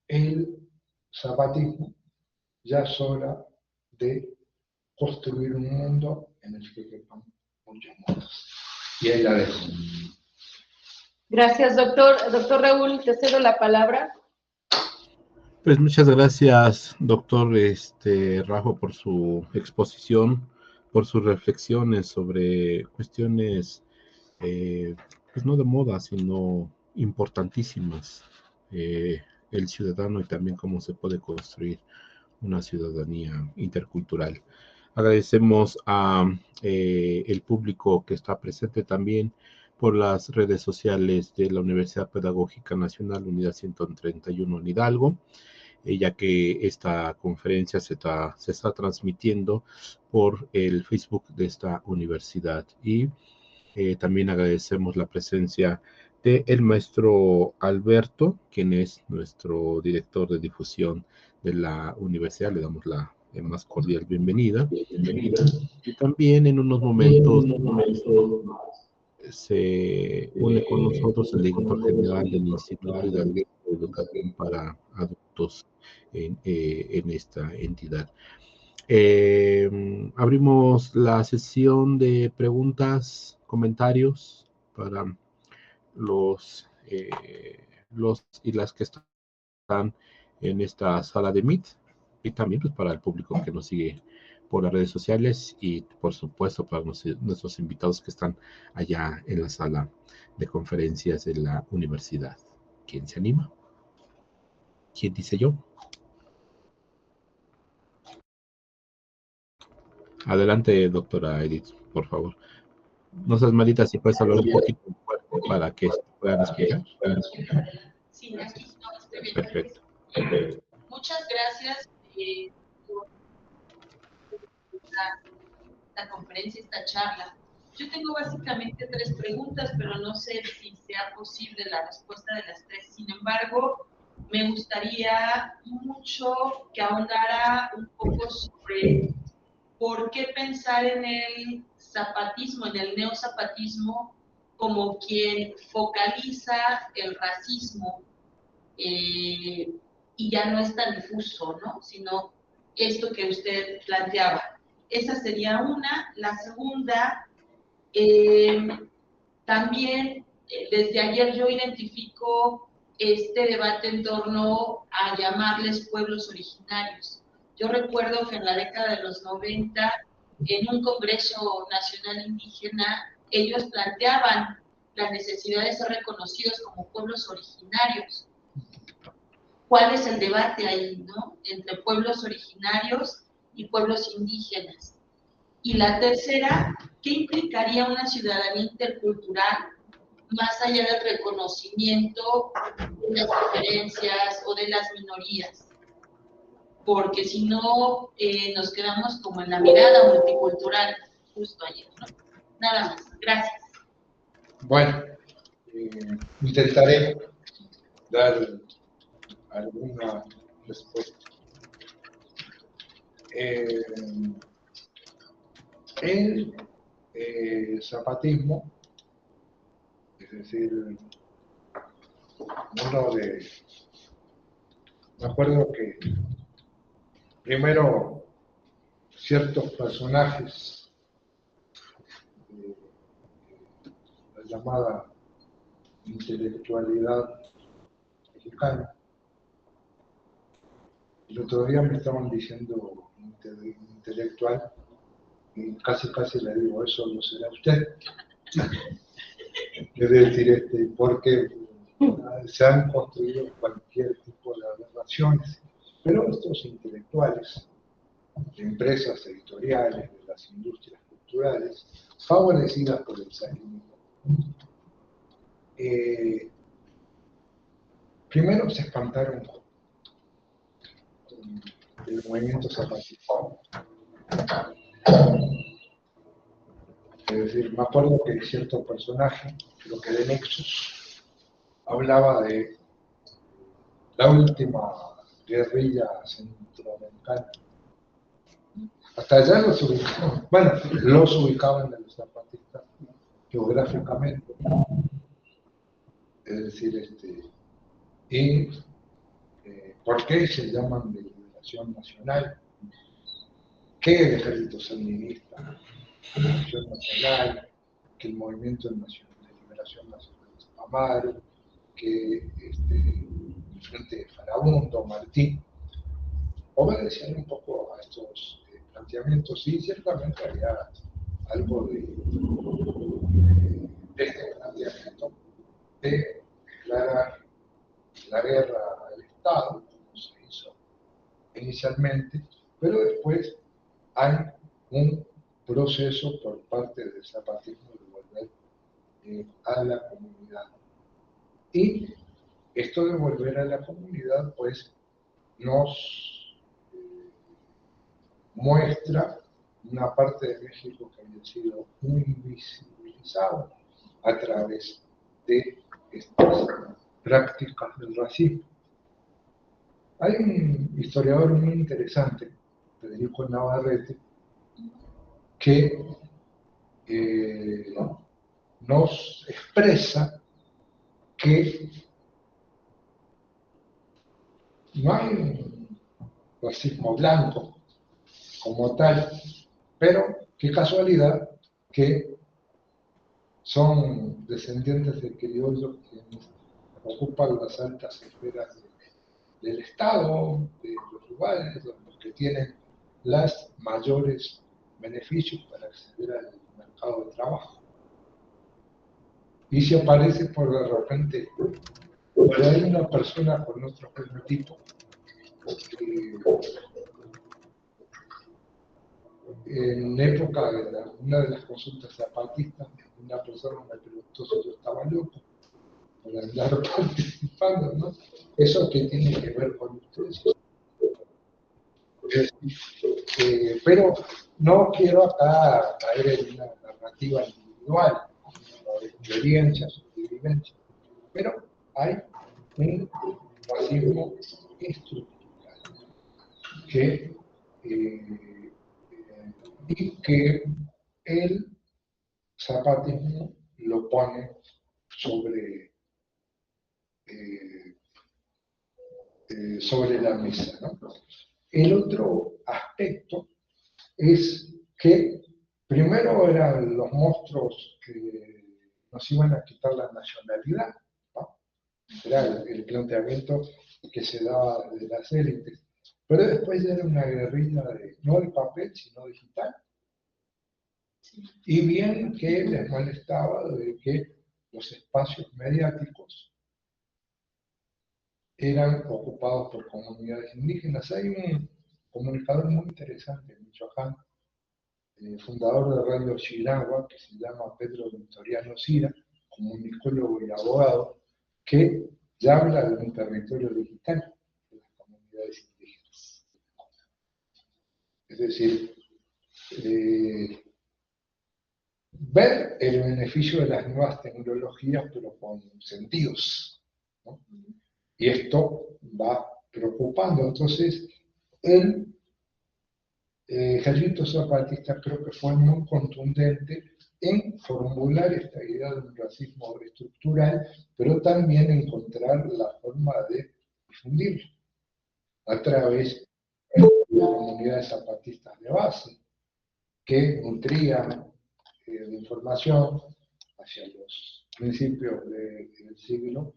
el zapatismo, ya es hora de construir un mundo en el que quepan muchos mundos. Y ahí la dejo. Gracias, doctor. Doctor Raúl, te cedo la palabra. Pues muchas gracias, doctor Rajo, por su exposición, por sus reflexiones sobre cuestiones, pues no de moda, sino importantísimas, el ciudadano y también cómo se puede construir una ciudadanía intercultural. Agradecemos a el público que está presente también por las redes sociales de la Universidad Pedagógica Nacional Unidad 131 en Hidalgo, ya que esta conferencia se está transmitiendo por el Facebook de esta universidad. Y también agradecemos la presencia del maestro Alberto, quien es nuestro director de difusión de la universidad. Le damos la más cordial bienvenida. Y también en unos momentos se une con nosotros el director general del Instituto de Educación para Adultos en esta entidad. Abrimos la sesión de preguntas, comentarios para los y las que están en esta sala de Meet, y también pues para el público que nos sigue por las redes sociales, y por supuesto para nuestros invitados que están allá en la sala de conferencias de la universidad. ¿Quién se anima? ¿Quién dice yo? Adelante, doctora Edith, por favor. No seas malita, si puedes hablar un poquito fuerte para que puedan escuchar. Sí, aquí estoy bien. Perfecto. Muchas gracias por la conferencia, esta charla. Yo tengo básicamente 3 preguntas, pero no sé si sea posible la respuesta de las 3. Sin embargo, me gustaría mucho que ahondara un poco sobre por qué pensar en el zapatismo, en el neozapatismo, como quien focaliza el racismo y ya no es tan difuso, ¿no? Sino esto que usted planteaba. Esa sería una. La segunda, también desde ayer yo identifico este debate en torno a llamarles pueblos originarios. Yo recuerdo que en la década de los 90, en un Congreso Nacional Indígena, ellos planteaban la necesidad de ser reconocidos como pueblos originarios. ¿Cuál es el debate ahí, no? Entre pueblos originarios y pueblos indígenas. Y la tercera, ¿qué implicaría una ciudadanía intercultural más allá del reconocimiento de las preferencias o de las minorías? Porque si no, nos quedamos como en la mirada multicultural justo ayer, ¿no? Nada más. Gracias. Bueno, intentaré dar alguna respuesta. El zapatismo, es decir, me acuerdo que primero ciertos personajes de la llamada intelectualidad mexicana, el otro día me estaban diciendo intelectual, y casi le digo, eso no será usted. Es decir, porque se han construido cualquier tipo de aberraciones, pero estos intelectuales, de empresas editoriales, de las industrias culturales, favorecidas por el salinismo, primero se espantaron con el movimiento zapatista. Es decir, me acuerdo que cierto personaje, creo que de Nexus, hablaba de la última guerrilla centroamericana. Hasta allá los ubicaban, bueno, los ubicaban en los zapatistas geográficamente. Es decir, y ¿por qué se llaman de liberación nacional? ¿Qué el ejército sandinista? Liberación nacional, que el movimiento de liberación nacional de Zapamaro, que el Frente de Farabundo, Martín, obedecían un poco a estos planteamientos, y ciertamente había algo de este planteamiento de declarar la guerra al Estado, como se hizo inicialmente, pero después hay un proceso por parte del zapatismo de volver a la comunidad. Y esto de volver a la comunidad, pues, nos muestra una parte de México que había sido invisibilizada a través de estas prácticas del racismo. Hay un historiador muy interesante, Federico Navarrete, que nos expresa que no hay un racismo blanco como tal, pero qué casualidad que son descendientes de criollos quienes ocupan las altas esferas del Estado, de los lugares, los que tienen los mayores beneficios para acceder al mercado de trabajo. Y si aparece por de repente, por ahí una persona con otro fenotipo, en época de una de las consultas zapatistas, una persona me preguntó si yo estaba loco por andar participando, ¿no? ¿Eso qué tiene que ver con ustedes? Pero no quiero acá caer en una narrativa individual, de experiencias o de vivencias, pero hay un racismo estructural y que el zapatismo lo pone sobre la mesa, ¿no? El otro aspecto es que primero eran los monstruos que nos iban a quitar la nacionalidad, ¿no? Era el planteamiento que se daba de las élites, pero después era una guerrilla no de papel, sino digital. Y bien que les molestaba de que los espacios mediáticos eran ocupados por comunidades indígenas. Hay un comunicador muy interesante en Michoacán, fundador de Radio Chilagua, que se llama Pedro Victoriano Cira, comunicólogo y abogado, que ya habla de un territorio digital de las comunidades indígenas. Es decir, ver el beneficio de las nuevas tecnologías, pero con sentidos, ¿no? Y esto va preocupando. Entonces, el ejército zapatista creo que fue muy contundente en formular esta idea de un racismo estructural, pero también encontrar la forma de difundirlo a través de las comunidades zapatistas de base, que nutrían de información hacia los principios del siglo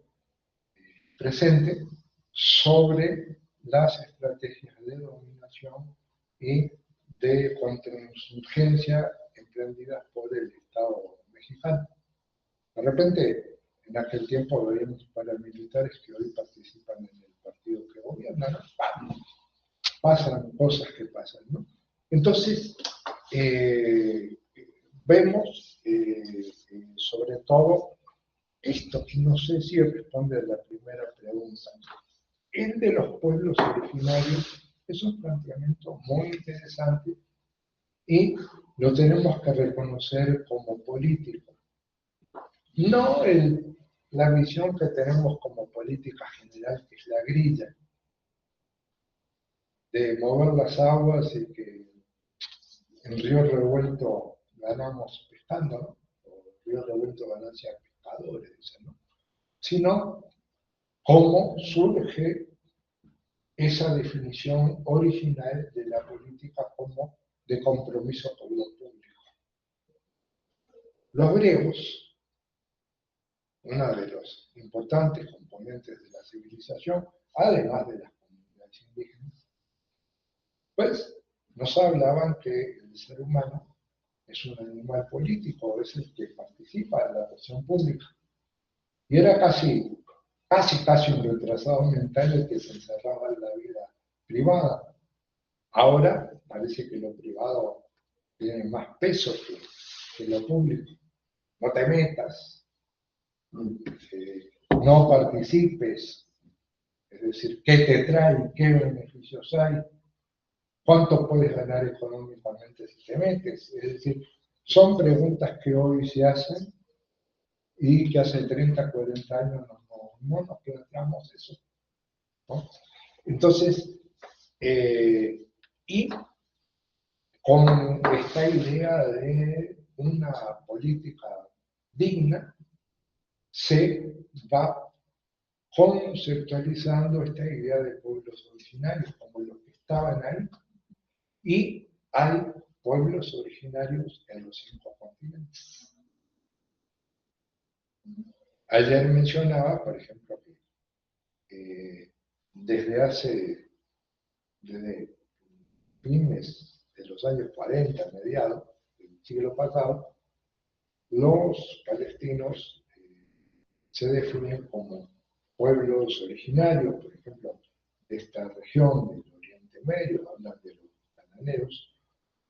presente sobre las estrategias de dominación y de contrainsurgencia emprendidas por el Estado mexicano. De repente, en aquel tiempo veíamos paramilitares que hoy participan en el partido que gobierna, ¿no? Pasan cosas que pasan, ¿no? Entonces, vemos sobre todo esto que no sé si responde a la primera pregunta. El de los pueblos originarios es un planteamiento muy interesante y lo tenemos que reconocer como político. No la visión que tenemos como política general, que es la grilla, de mover las aguas y que en río revuelto ganamos pescando, ¿no? O río revuelto ganancia de pescadores, dicen, ¿no? Sino cómo surge esa definición original de la política como de compromiso con lo público. Los griegos, uno de los importantes componentes de la civilización, además de las comunidades indígenas, pues nos hablaban que el ser humano es un animal político, es el que participa en la acción pública. Y era casi un retrasado mental el que se encerraba en la vida privada. Ahora parece que lo privado tiene más peso que lo público. No te metas, no participes, es decir, ¿qué te trae? ¿Qué beneficios hay? ¿Cuánto puedes ganar económicamente si te metes? Es decir, son preguntas que hoy se hacen y que hace 30, 40 años no nos planteamos eso, ¿no? Entonces, y con esta idea de una política digna, se va conceptualizando esta idea de pueblos originarios como los que estaban ahí, y hay pueblos originarios en los 5 continentes. Ayer mencionaba, por ejemplo, que desde fines de los años 40, mediados del siglo pasado, los palestinos se definen como pueblos originarios, por ejemplo, de esta región del Oriente Medio, hablan de los cananeos,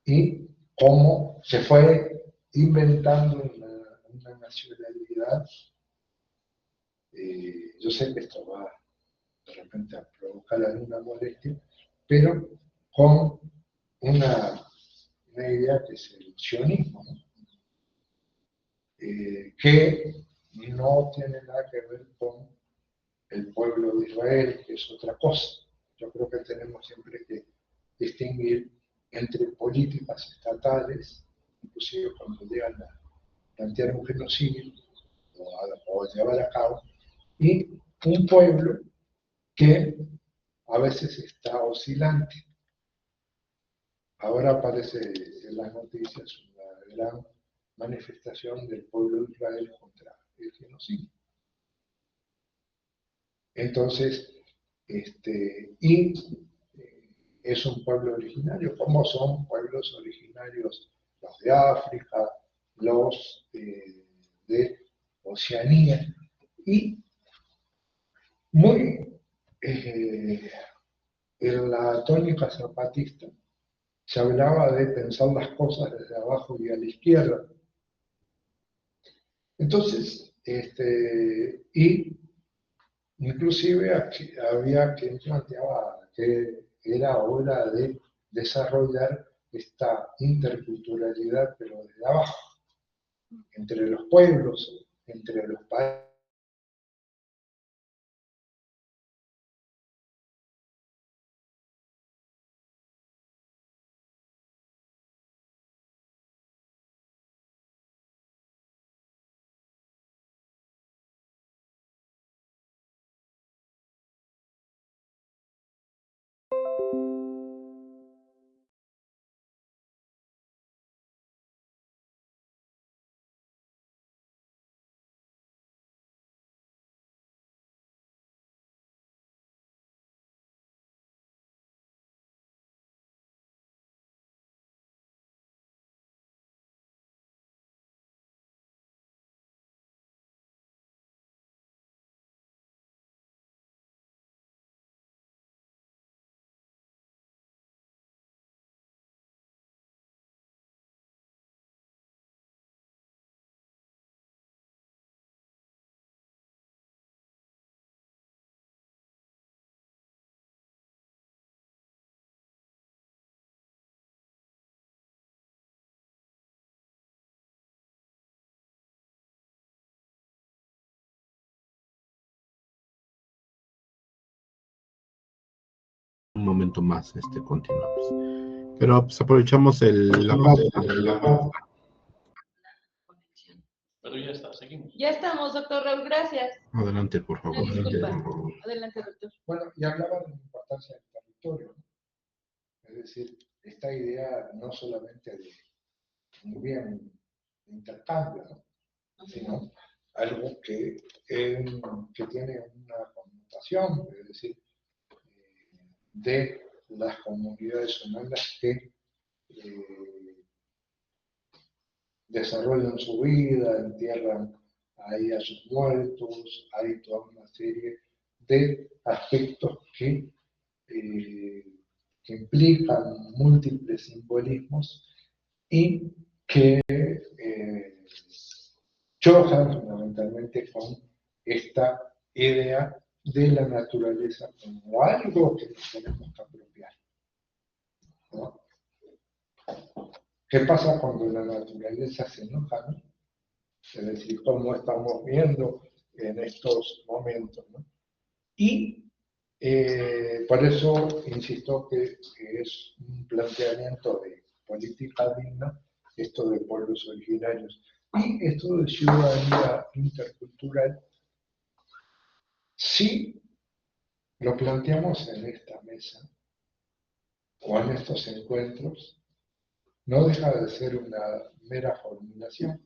y cómo se fue inventando una nacionalidad. Yo sé que esto va de repente a provocar alguna molestia, pero con una idea que es el sionismo, ¿no? Que no tiene nada que ver con el pueblo de Israel, que es otra cosa. Yo creo que tenemos siempre que distinguir entre políticas estatales, inclusive cuando llegan a plantear un genocidio o llevar a cabo, y un pueblo que a veces está oscilante. Ahora aparece en las noticias una gran manifestación del pueblo de Israel contra el genocidio. Entonces, es un pueblo originario, como son pueblos originarios los de África, los de Oceanía, y muy en la tónica zapatista se hablaba de pensar las cosas desde abajo y a la izquierda. Entonces, y inclusive había quien planteaba que era hora de desarrollar esta interculturalidad, pero desde abajo, entre los pueblos, entre los países. Un momento más, continuamos. Pero pues aprovechamos la pausa. Pero ya está, seguimos. Ya estamos, doctor Raúl, gracias. Adelante, por favor. Disculpa. Adelante, doctor. Bueno, y hablaba de la importancia del territorio, ¿no? Es decir, esta idea no solamente de muy bien intercambio, ¿no? Sino algo que tiene una connotación, es decir, de las comunidades humanas que desarrollan su vida, entierran ahí a sus muertos, hay toda una serie de aspectos que implican múltiples simbolismos y que chocan fundamentalmente con esta idea de la naturaleza como algo que nos tenemos que apropiar, ¿no? ¿Qué pasa cuando la naturaleza se enoja, ¿no? es decir, cómo estamos viendo en estos momentos, ¿no? Y por eso insisto que es un planteamiento de política digna, esto de pueblos originarios. Y esto de ciudadanía intercultural, si lo planteamos en esta mesa o en estos encuentros, no deja de ser una mera formulación.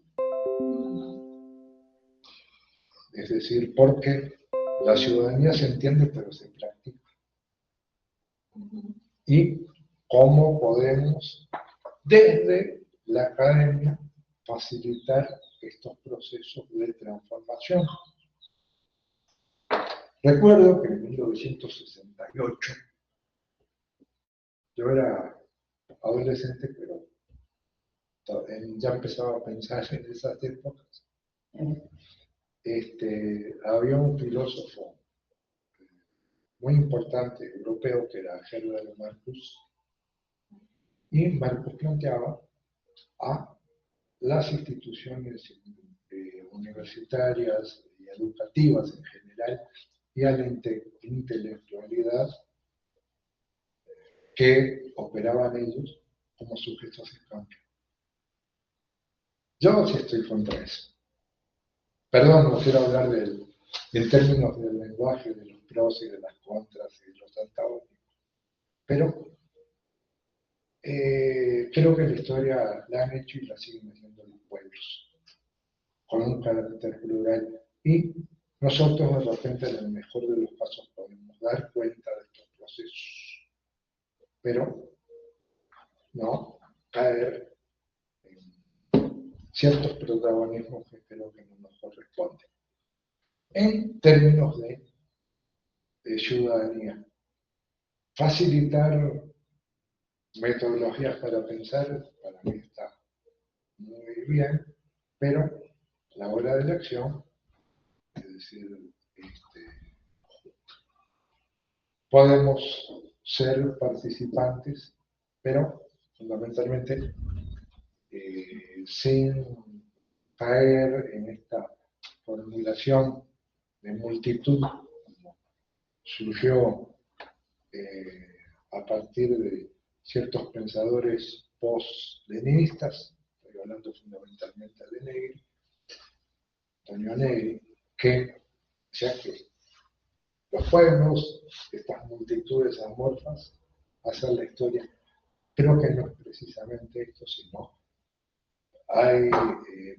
Es decir, porque la ciudadanía se entiende pero se practica. Y cómo podemos, desde la academia, facilitar estos procesos de transformación. Recuerdo que en 1968, yo era adolescente, pero ya empezaba a pensar en esas épocas. Había un filósofo muy importante europeo que era Herbert Marcuse, y Marcuse planteaba a las instituciones universitarias y educativas en general y a la intelectualidad que operaban ellos como sujetos de cambio. Yo sí estoy contra eso. Perdón, no quiero hablar en términos del lenguaje, de los pros y de las contras y de los antagónicos, pero creo que la historia la han hecho y la siguen haciendo los pueblos, con un carácter plural, y nosotros de repente en el mejor de los casos podemos dar cuenta de estos procesos, pero no caer en ciertos protagonismos que creo que no nos corresponden. En términos de ciudadanía, facilitar metodologías para pensar, para mí está muy bien, pero a la hora de la acción, es decir, podemos ser participantes, pero fundamentalmente sin caer en esta formulación de multitud, como surgió a partir de ciertos pensadores post-leninistas, estoy hablando fundamentalmente de Negri, Antonio Negri, que decía que los pueblos, estas multitudes amorfas, hacen la historia. Creo que no es precisamente esto, sino hay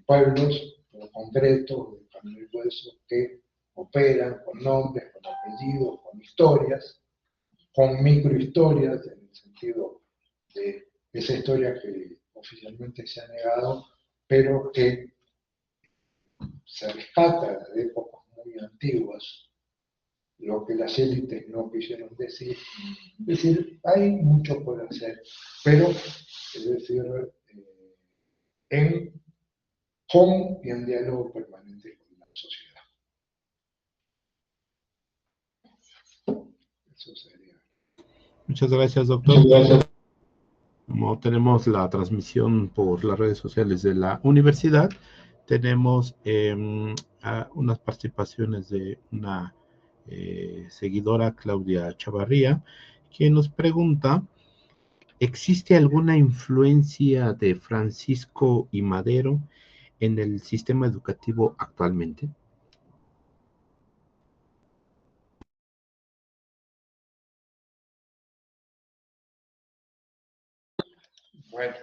pueblos concretos, de carne y hueso, que operan con nombres, con apellidos, con historias, con microhistorias, en el sentido de esa historia que oficialmente se ha negado, pero que se rescata de épocas muy antiguas, lo que las élites no quisieron decir. Es decir, hay mucho por hacer, pero, es decir, con y en diálogo permanente con la sociedad. Eso sería. Muchas gracias, doctor. Como tenemos la transmisión por las redes sociales de la universidad, tenemos unas participaciones de una seguidora, Claudia Chavarría, quien nos pregunta: ¿existe alguna influencia de Francisco I. Madero en el sistema educativo actualmente? Bueno,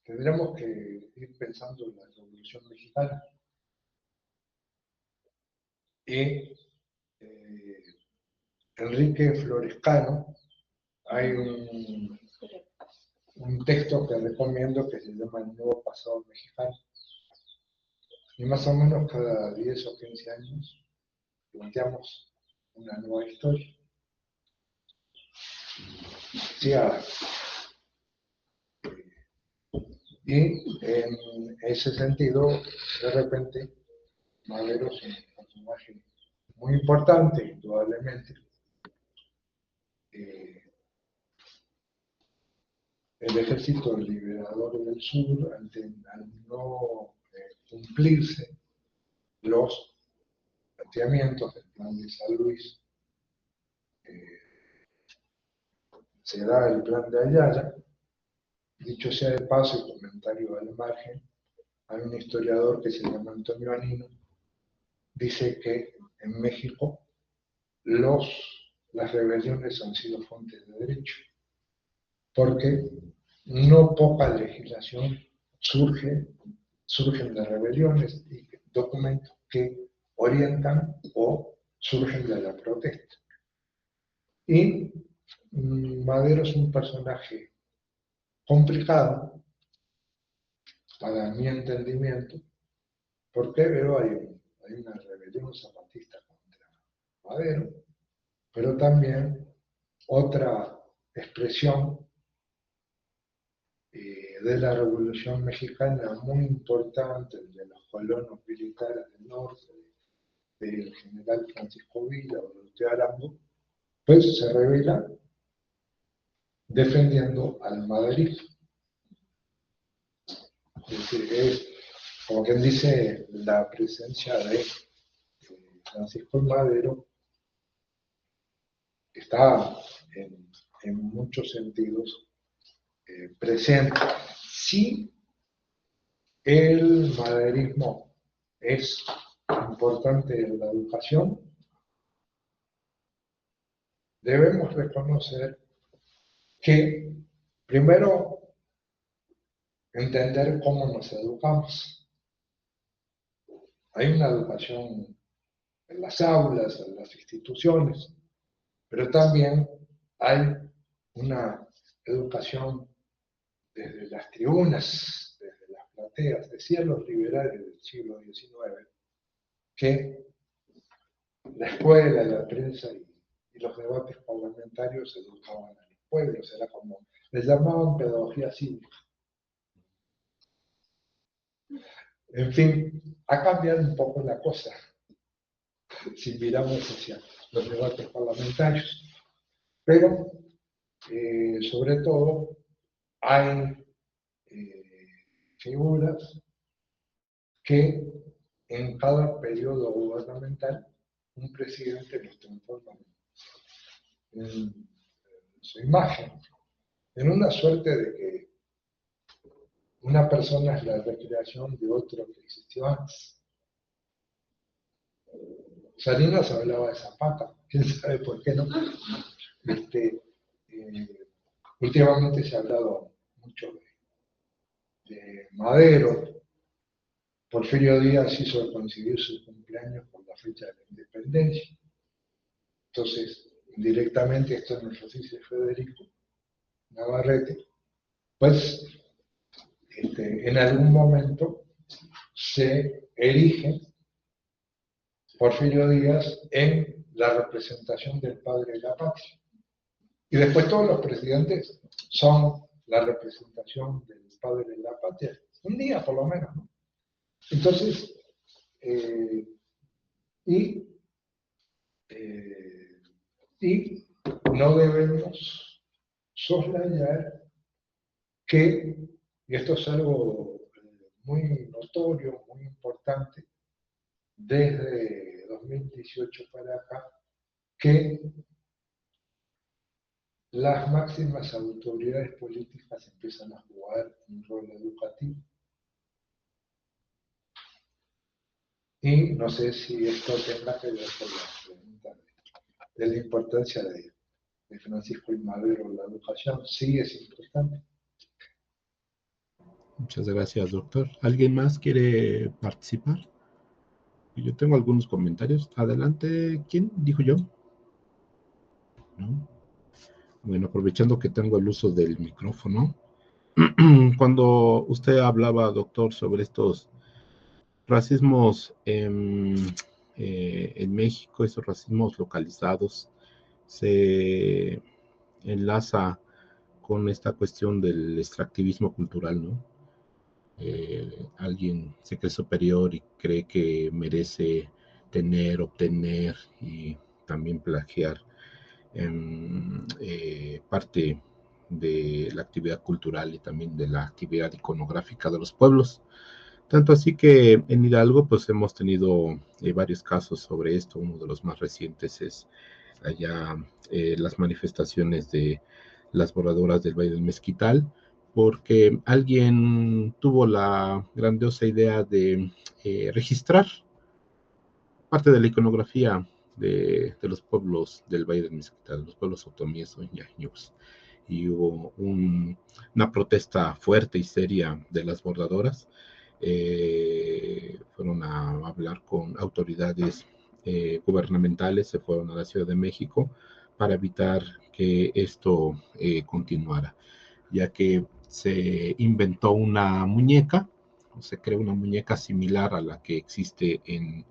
tendremos que ir pensando en la Revolución Mexicana y Enrique Florescano, hay un texto que recomiendo que se llama El Nuevo Pasado Mexicano, y más o menos cada 10 o 15 años planteamos una nueva historia. Sí, y en ese sentido, de repente, Madero es un personaje muy importante, indudablemente, el Ejército Liberador del Sur, al no cumplirse los planteamientos del plan de San Luis, se da el plan de Ayala. Dicho sea de paso, y comentario al margen, hay un historiador que se llama Antonio Anino, dice que en México las rebeliones han sido fuentes de derecho, porque no poca legislación surgen de rebeliones y documentos que orientan o surgen de la protesta. Y Madero es un personaje complicado, para mi entendimiento, porque veo hay una rebelión zapatista contra Madero, pero también otra expresión de la Revolución Mexicana muy importante, de los colonos militares del norte, del general Francisco Villa o de Ortega Arango, pues se revela defendiendo al maderismo. Es decir, es, como quien dice, la presencia de Francisco Madero está en muchos sentidos presente. Sí, el maderismo es importante en la educación. Debemos reconocer que, primero, entender cómo nos educamos. Hay una educación en las aulas, en las instituciones, pero también hay una educación desde las tribunas, desde las plateas. Decían los liberales del siglo XIX que la escuela, la prensa y los debates parlamentarios educaban a los pueblos, era como, les llamaban pedagogía cívica. En fin, ha cambiado un poco la cosa, si miramos hacia los debates parlamentarios. Pero, sobre todo, hay figuras que en cada periodo gubernamental un presidente los transforma en su imagen, en una suerte de que una persona es la recreación de otro que existió antes. Salinas hablaba de Zapata, quién sabe por qué no. Últimamente se ha hablado mucho de Madero. Porfirio Díaz hizo coincidir su cumpleaños con la fecha de la independencia. Entonces, indirectamente, esto nos lo dice Federico Navarrete, pues en algún momento se erige Porfirio Díaz en la representación del padre de la patria. Y después todos los presidentes son la representación del padre de la patria, un día por lo menos, ¿no? Entonces, y no debemos soslayar que, y esto es algo muy notorio, muy importante, desde 2018 para acá, que las máximas autoridades políticas empiezan a jugar un rol educativo. Y no sé si esto tenga que ver con la pregunta de la importancia de Francisco y Madero en la educación. Sí, es importante. Muchas gracias, doctor. ¿Alguien más quiere participar? Yo tengo algunos comentarios. Adelante, ¿quién? ¿Dijo yo? ¿No? Bueno, aprovechando que tengo el uso del micrófono, cuando usted hablaba, doctor, sobre estos racismos en México, esos racismos localizados, se enlaza con esta cuestión del extractivismo cultural, ¿no? Alguien se cree superior y cree que merece tener, obtener y también plagiar parte de la actividad cultural y también de la actividad iconográfica de los pueblos. Tanto así que en Hidalgo pues hemos tenido varios casos sobre esto. Uno de los más recientes es allá las manifestaciones de las bordadoras del Valle del Mezquital, porque alguien tuvo la grandiosa idea de registrar parte de la iconografía de los pueblos del Valle del Mezquital, los pueblos otomíes o ñañús. Y hubo una protesta fuerte y seria de las bordadoras. Fueron a hablar con autoridades gubernamentales, se fueron a la Ciudad de México para evitar que esto continuara, ya que se inventó una muñeca, o se creó una muñeca similar a la que existe en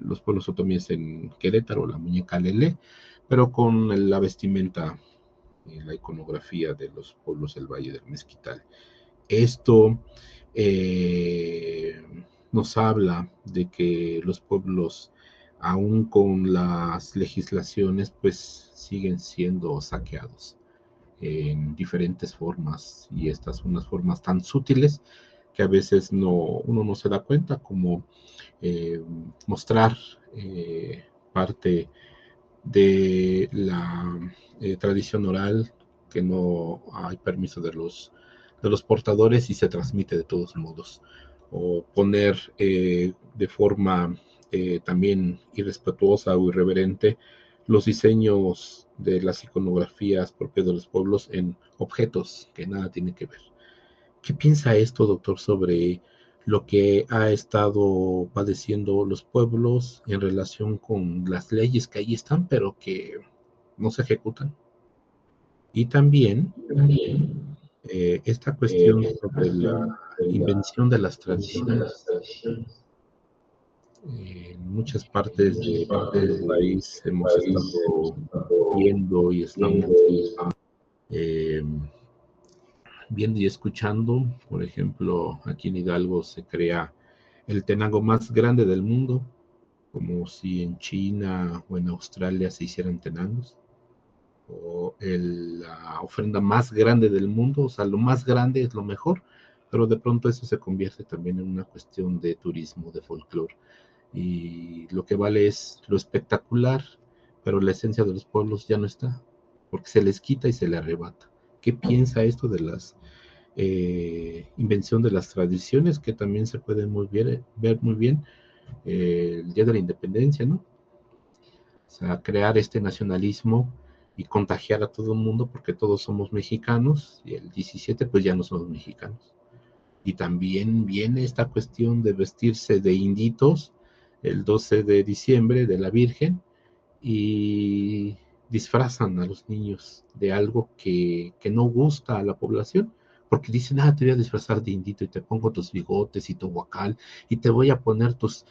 los pueblos otomíes en Querétaro, la muñeca Lele, pero con la vestimenta y la iconografía de los pueblos del Valle del Mezquital. Esto eh, nos habla de que los pueblos, aún con las legislaciones, pues siguen siendo saqueados en diferentes formas, y estas son unas formas tan sutiles que a veces uno no se da cuenta, como mostrar parte de la tradición oral, que no hay permiso de los portadores y se transmite de todos modos, o poner de forma también irrespetuosa o irreverente los diseños de las iconografías propias de los pueblos en objetos que nada tienen que ver. ¿Qué piensa esto, doctor, sobre lo que ha estado padeciendo los pueblos en relación con las leyes que ahí están, pero que no se ejecutan? Y también esta cuestión sobre la invención de las tradiciones. En muchas partes del país hemos estado viendo y estamos eh, viendo y escuchando. Por ejemplo, aquí en Hidalgo se crea el tenango más grande del mundo, como si en China o en Australia se hicieran tenangos, o la ofrenda más grande del mundo. O sea, lo más grande es lo mejor, pero de pronto eso se convierte también en una cuestión de turismo, de folclore, y lo que vale es lo espectacular, pero la esencia de los pueblos ya no está, porque se les quita y se les arrebata. ¿Qué piensa esto de las invención de las tradiciones, que también se puede ver muy bien el Día de la Independencia, ¿no? O sea, crear este nacionalismo y contagiar a todo el mundo, porque todos somos mexicanos, y el 17 pues ya no somos mexicanos. Y también viene esta cuestión de vestirse de inditos el 12 de diciembre de la Virgen, y disfrazan a los niños de algo que no gusta a la población, porque dicen, te voy a disfrazar de indito y te pongo tus bigotes y tu guacal y te voy a poner tus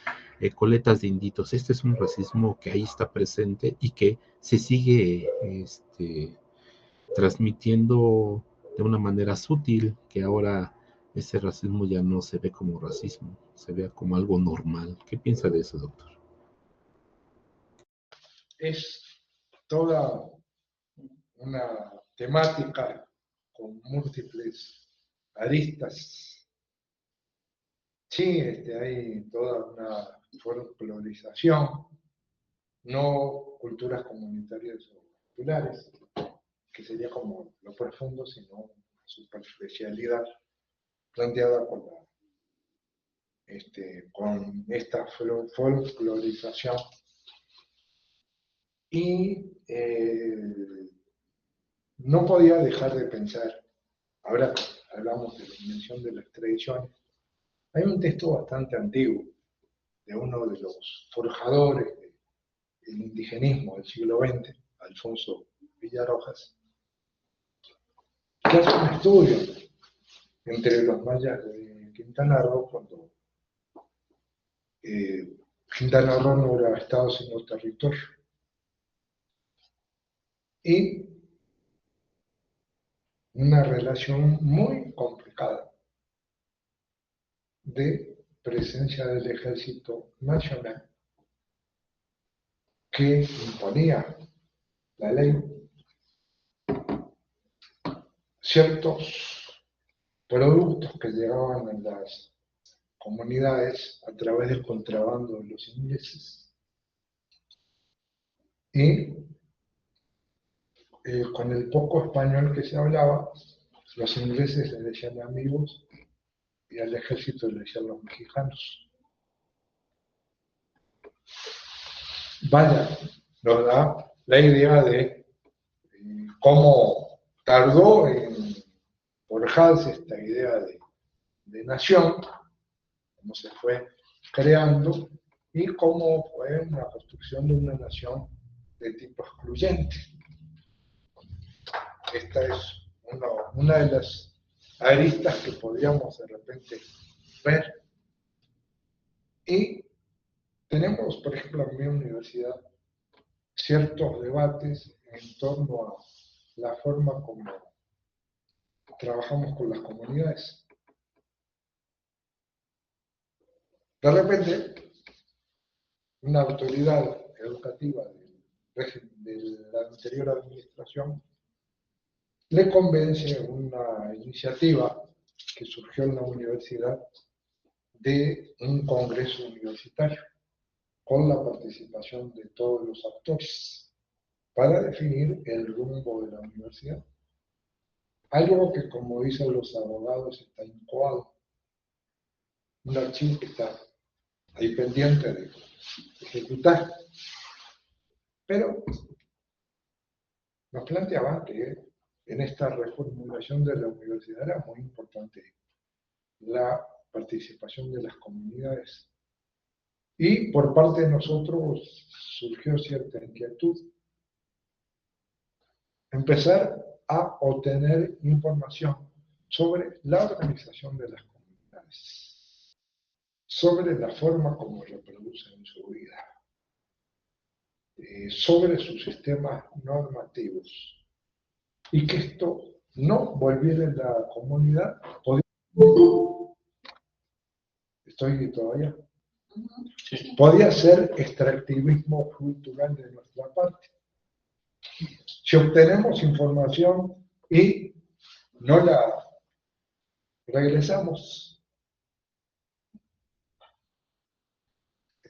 coletas de inditos. Este es un racismo que ahí está presente y que se sigue transmitiendo de una manera sutil, que ahora ese racismo ya no se ve como racismo, se ve como algo normal. ¿Qué piensa de eso, doctor? Es toda una temática con múltiples aristas. Sí, hay toda una folclorización, no culturas comunitarias o populares, que sería como lo profundo, sino una superficialidad planteada con esta folclorización. Y no podía dejar de pensar, ahora hablamos de la invención de las tradiciones, hay un texto bastante antiguo de uno de los forjadores del indigenismo del siglo XX, Alfonso Villarrojas, que hace un estudio entre los mayas de Quintana Roo, cuando Quintana Roo no era estado sino territorio. Y una relación muy complicada de presencia del ejército nacional que imponía la ley ciertos productos que llegaban a las comunidades a través del contrabando de los ingleses. Y con el poco español que se hablaba, los ingleses le decían amigos y al ejército le decían los mexicanos. Vaya, nos da la idea de cómo tardó en forjarse esta idea de nación, cómo se fue creando y cómo fue una construcción de una nación de tipo excluyente. Esta es una de las aristas que podríamos de repente ver. Y tenemos, por ejemplo, en mi universidad, ciertos debates en torno a la forma como trabajamos con las comunidades. De repente, una autoridad educativa de la anterior administración le convence una iniciativa que surgió en la universidad de un congreso universitario con la participación de todos los actores para definir el rumbo de la universidad. Algo que, como dicen los abogados, está incoado. Un archivo que está ahí pendiente de ejecutar. Pero nos planteaban que en esta reformulación de la universidad era muy importante la participación de las comunidades. Y por parte de nosotros surgió cierta inquietud. Empezar a obtener información sobre la organización de las comunidades, sobre la forma como reproducen su vida, sobre sus sistemas normativos, y que esto no volviera en la comunidad. ¿Estoy todavía? Sí. Podía ser extractivismo cultural de nuestra parte. Si obtenemos información y no la regresamos,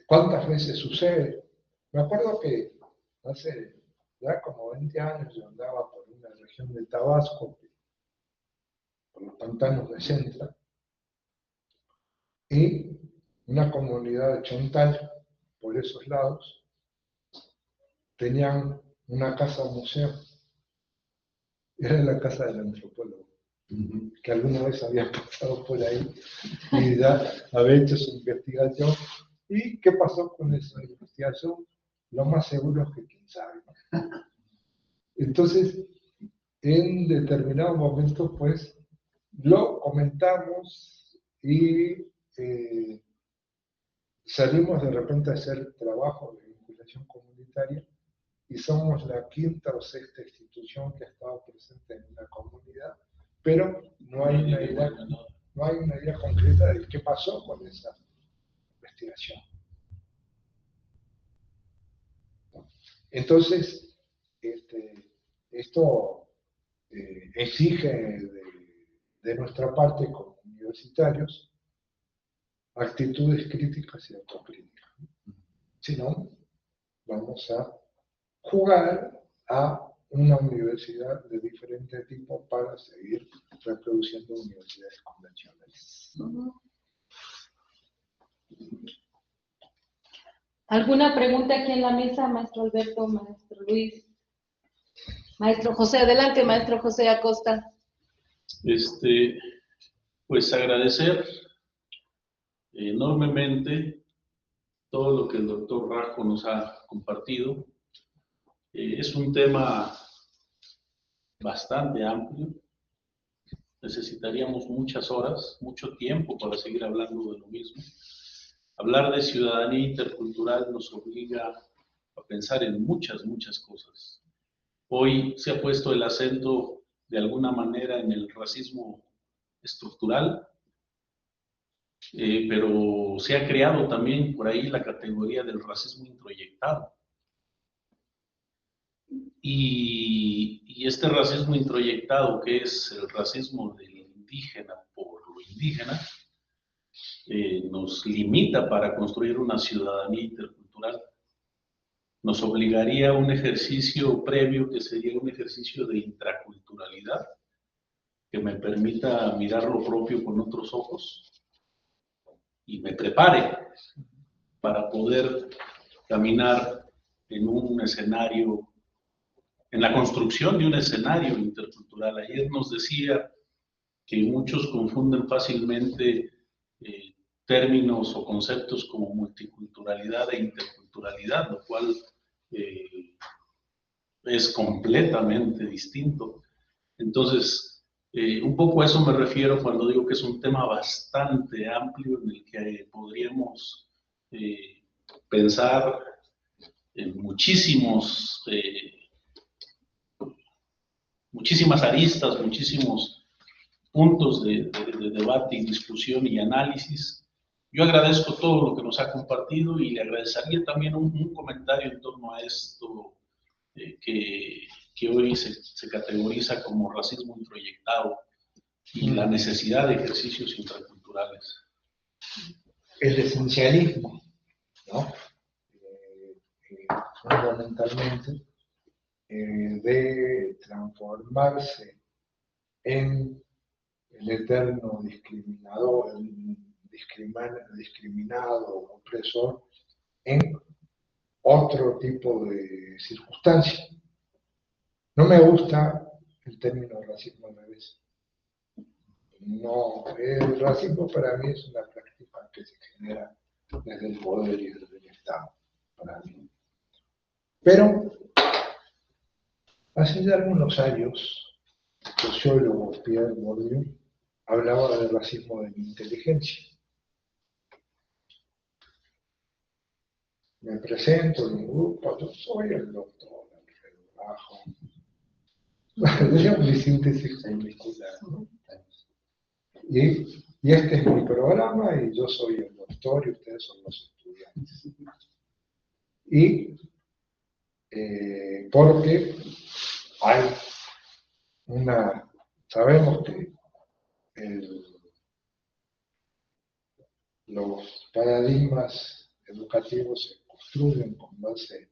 ¿cuántas veces sucede? Me acuerdo que hace ya como 20 años yo andaba por una región de Tabasco, por los pantanos de Centra, y una comunidad de Chontal, por esos lados, tenían una casa museo. Era la casa del antropólogo, que alguna vez había pasado por ahí y ya había hecho su investigación. ¿Y qué pasó con esa investigación? Lo más seguro es que quién sabe. Entonces, en determinados momentos, pues, lo comentamos y salimos de repente a hacer trabajo de vinculación comunitaria y somos la quinta o sexta institución que ha estado presente en una comunidad, pero no hay una idea concreta de qué pasó con esa investigación. Entonces, esto exige de nuestra parte como universitarios actitudes críticas y autocríticas. Si no, vamos a jugar a una universidad de diferente tipo para seguir reproduciendo universidades convencionales. ¿Alguna pregunta aquí en la mesa, maestro Alberto, maestro Luis? Maestro José, adelante, maestro José Acosta. Pues agradecer enormemente todo lo que el doctor Rajo nos ha compartido. Es un tema bastante amplio. Necesitaríamos muchas horas, mucho tiempo para seguir hablando de lo mismo. Hablar de ciudadanía intercultural nos obliga a pensar en muchas cosas. Hoy se ha puesto el acento de alguna manera en el racismo estructural, pero se ha creado también por ahí la categoría del racismo introyectado. Y este racismo introyectado, que es el racismo del indígena por lo indígena, nos limita para construir una ciudadanía intercultural. Nos obligaría a un ejercicio previo que sería un ejercicio de intraculturalidad, que me permita mirar lo propio con otros ojos y me prepare para poder caminar en un escenario, en la construcción de un escenario intercultural. Ayer nos decía que muchos confunden fácilmente términos o conceptos como multiculturalidad e interculturalidad, lo cual es completamente distinto. Entonces, un poco a eso me refiero cuando digo que es un tema bastante amplio en el que podríamos pensar en muchísimas aristas, muchísimos puntos de debate y discusión y análisis. Yo agradezco todo lo que nos ha compartido y le agradecería también un comentario en torno a esto que hoy se categoriza como racismo introyectado y la necesidad de ejercicios intraculturales. El esencialismo, ¿no? Fundamentalmente, de transformarse en el eterno discriminador, discriminado, opresor, en otro tipo de circunstancia. No me gusta el término racismo al revés. No, el racismo para mí es una práctica que se genera desde el poder y desde el Estado, para mí. Pero hace ya algunos años, el sociólogo Pierre Bourdieu hablaba del racismo de la inteligencia. Me presento en un grupo, yo soy el doctor Alfredo Rajo. Es mi síntesis curricular, ¿no? Y este es mi programa y yo soy el doctor y ustedes son los estudiantes. Y porque hay sabemos que los paradigmas educativos se construyen con base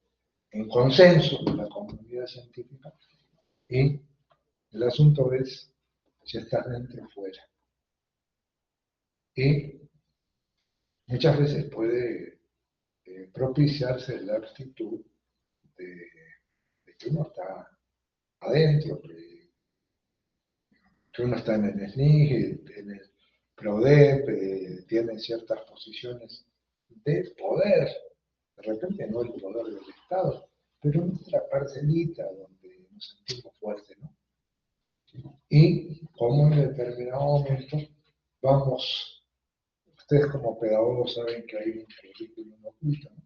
en consenso de la comunidad científica y el asunto es si estás dentro o fuera. Y muchas veces puede propiciarse la actitud de que uno está adentro, que uno está en el SNIG, en el PRODEP, tiene ciertas posiciones de poder, de repente no el poder del Estado, pero nuestra parcelita donde nos sentimos fuertes, ¿no? Y como en determinado momento vamos, ustedes como pedagogos saben que hay un currículum oculto, ¿no?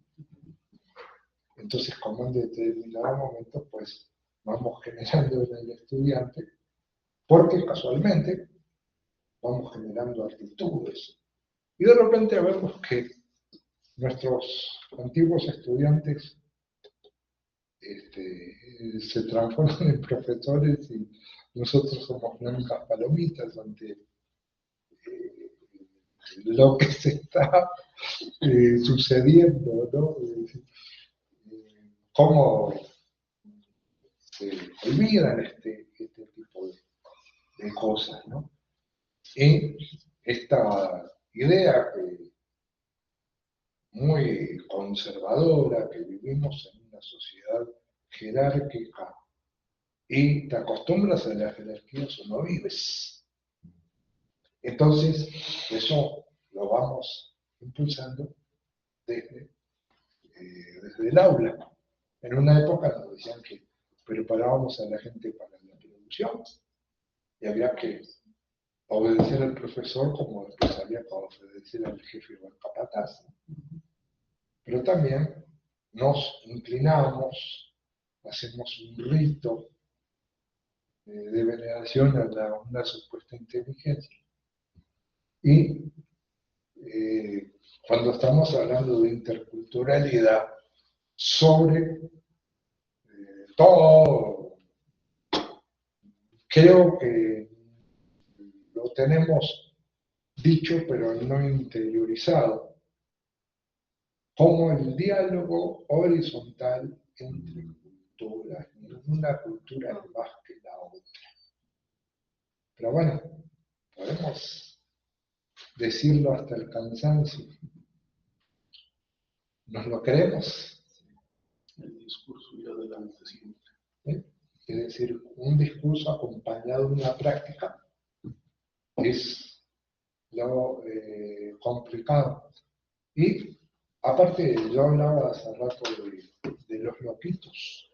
Entonces, como en determinado momento, pues vamos generando en el estudiante, porque casualmente vamos generando actitudes. Y de repente vemos que nuestros antiguos estudiantes se transforman en profesores y nosotros somos blancas palomitas ante lo que se está sucediendo, ¿no? Cómo se olvidan este tipo de cosas, ¿no? Y esta idea muy conservadora, que vivimos en una sociedad jerárquica y te acostumbras a la jerarquía o no vives. Entonces, eso lo vamos impulsando desde el aula. En una época nos decían que preparábamos a la gente para la producción y había que obedecer al profesor como después había que obedecer al jefe o al capataz. Pero también nos inclinamos, hacemos un rito de veneración a una supuesta inteligencia. Y cuando estamos hablando de interculturalidad, sobre todo creo que lo tenemos dicho, pero no interiorizado, como el diálogo horizontal entre culturas. Ninguna cultura es más que la otra. Pero bueno, podemos decirlo hasta el cansancio. ¿Nos lo creemos? El discurso y adelante siempre. ¿Eh? Es decir, un discurso acompañado de una práctica es lo complicado. Y aparte, yo hablaba hace rato de los loquitos.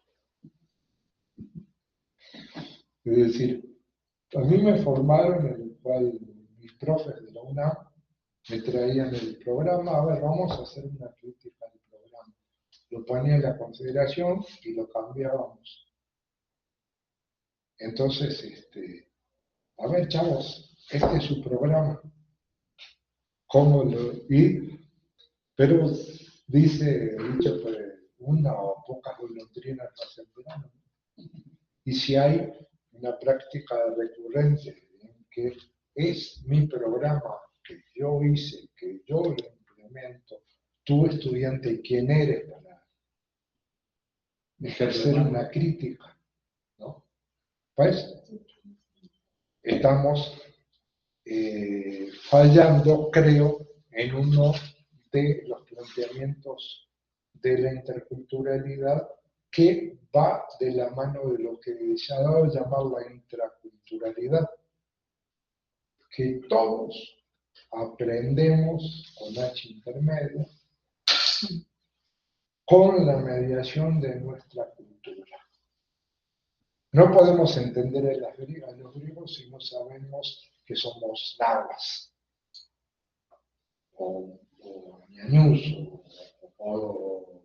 Es decir, a mí me formaron en el cual mis profes de la UNAM me traían el programa, a ver, vamos a hacer una crítica del programa. Lo ponía en la consideración y lo cambiábamos. Entonces, a ver, chavos, este es su programa. ¿Cómo lo...? Pero dice, dicho pues, una o pocas golondrinas no hacen verano. Y si hay una práctica recurrente en que es mi programa que yo hice, que yo lo implemento, tú estudiante, ¿quién eres para ejercer una crítica? ¿No? Pues estamos fallando, creo, en uno de los planteamientos de la interculturalidad que va de la mano de lo que se ha dado a llamar la intraculturalidad, que todos aprendemos con H intermedia, con la mediación de nuestra cultura. No podemos entender a los griegos si no sabemos que somos nahuas, o ñañús, o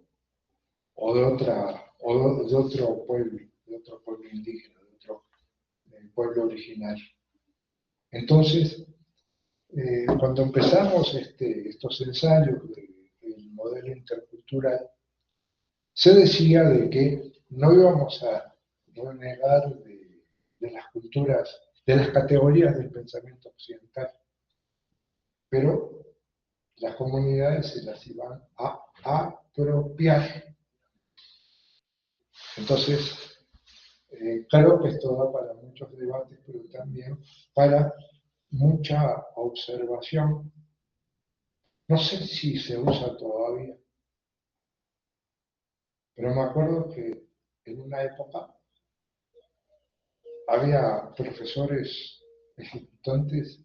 de otro pueblo indígena, de otro pueblo originario. Entonces, cuando empezamos estos ensayos del modelo intercultural, se decía de que no íbamos a renegar de las culturas, de las categorías del pensamiento occidental, pero las comunidades se las iban a apropiar. Entonces, claro que esto da para muchos debates, pero también para mucha observación. No sé si se usa todavía, pero me acuerdo que en una época había profesores ejecutantes,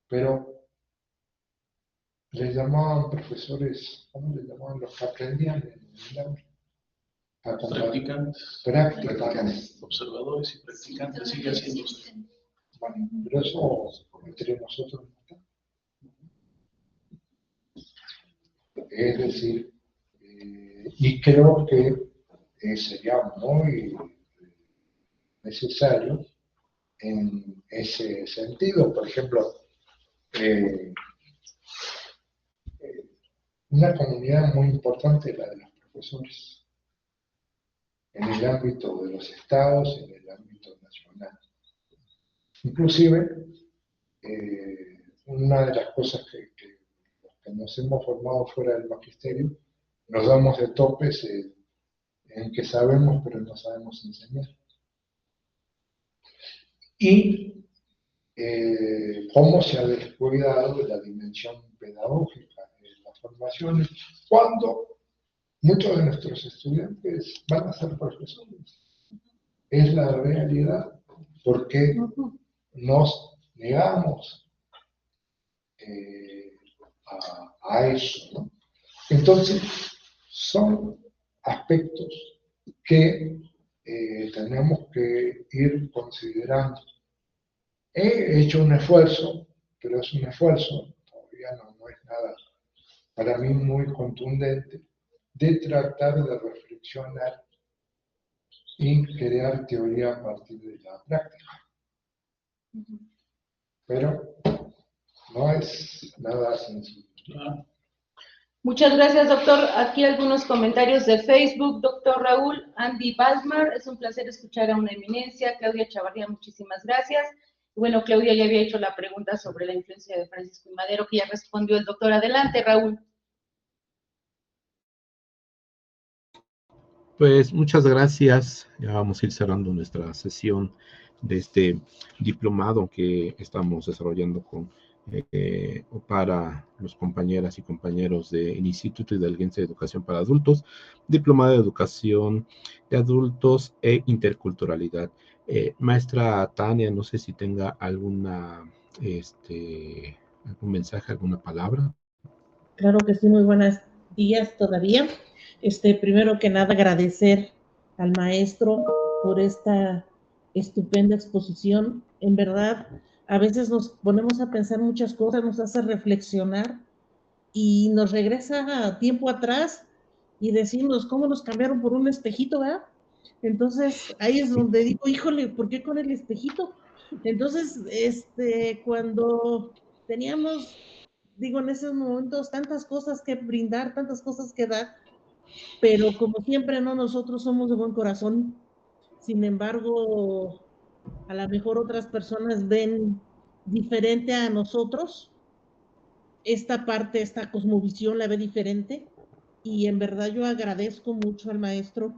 pero les llamaban profesores, ¿cómo les llamaban? Los que aprendían en el aula. Practicantes. Observadores y practicantes, sigue siendo. Bueno, pero eso entre nosotros no está. Es decir, y creo que sería muy necesario en ese sentido. Por ejemplo, una comunidad muy importante es la de los profesores, en el ámbito de los estados, en el ámbito nacional. Inclusive, una de las cosas que nos hemos formado fuera del magisterio, nos damos de topes en que sabemos, pero no sabemos enseñar. Y cómo se ha descuidado la dimensión pedagógica de las formaciones, cuando muchos de nuestros estudiantes van a ser profesores. Es la realidad, porque nos negamos a eso, ¿no? Entonces, son aspectos que tenemos que ir considerando. He hecho un esfuerzo, pero es un esfuerzo, todavía no es nada para mí muy contundente, de tratar de reflexionar y crear teoría a partir de la práctica. Pero no es nada sencillo. Muchas gracias, doctor. Aquí algunos comentarios de Facebook. Doctor Raúl, Andy Balmar, es un placer escuchar a una eminencia. Claudia Chavarría, muchísimas gracias. Bueno, Claudia ya había hecho la pregunta sobre la influencia de Francisco y Madero, que ya respondió el doctor. Adelante, Raúl. Pues muchas gracias. Ya vamos a ir cerrando nuestra sesión de este diplomado que estamos desarrollando para los compañeras y compañeros del Instituto Hidalguense de Educación para Adultos, Diplomado de Educación de Adultos e Interculturalidad. Maestra Tania, no sé si tenga algún mensaje, alguna palabra. Claro que sí, muy buenos días todavía. Primero que nada, agradecer al maestro por esta estupenda exposición. En verdad, a veces nos ponemos a pensar muchas cosas, nos hace reflexionar y nos regresa a tiempo atrás y decimos cómo nos cambiaron por un espejito, ¿verdad? Entonces, ahí es donde digo, híjole, ¿por qué con el espejito? Entonces, cuando teníamos, digo, en esos momentos tantas cosas que brindar, tantas cosas que dar, pero como siempre, no, nosotros somos de buen corazón. Sin embargo, a lo mejor otras personas ven diferente a nosotros esta parte, esta cosmovisión la ve diferente, y en verdad yo agradezco mucho al maestro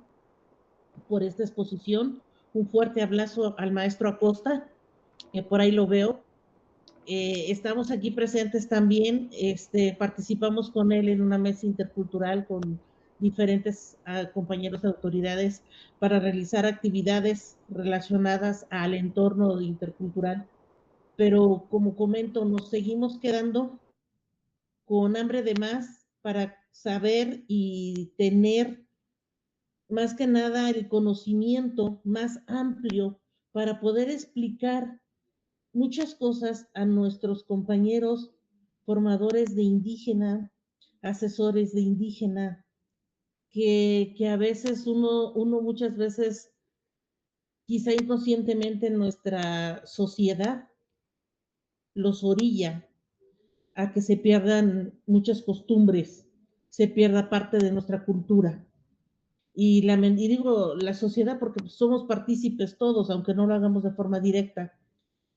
por esta exposición. Un fuerte abrazo al maestro Acosta, que por ahí lo veo. Estamos aquí presentes también, participamos con él en una mesa intercultural con diferentes compañeros de autoridades para realizar actividades relacionadas al entorno intercultural, pero como comento, nos seguimos quedando con hambre de más para saber y tener más que nada el conocimiento más amplio para poder explicar muchas cosas a nuestros compañeros formadores de indígena, asesores de indígena, que a veces uno muchas veces, quizá inconscientemente en nuestra sociedad, los orilla a que se pierdan muchas costumbres, se pierda parte de nuestra cultura. Y digo la sociedad porque somos partícipes todos, aunque no lo hagamos de forma directa,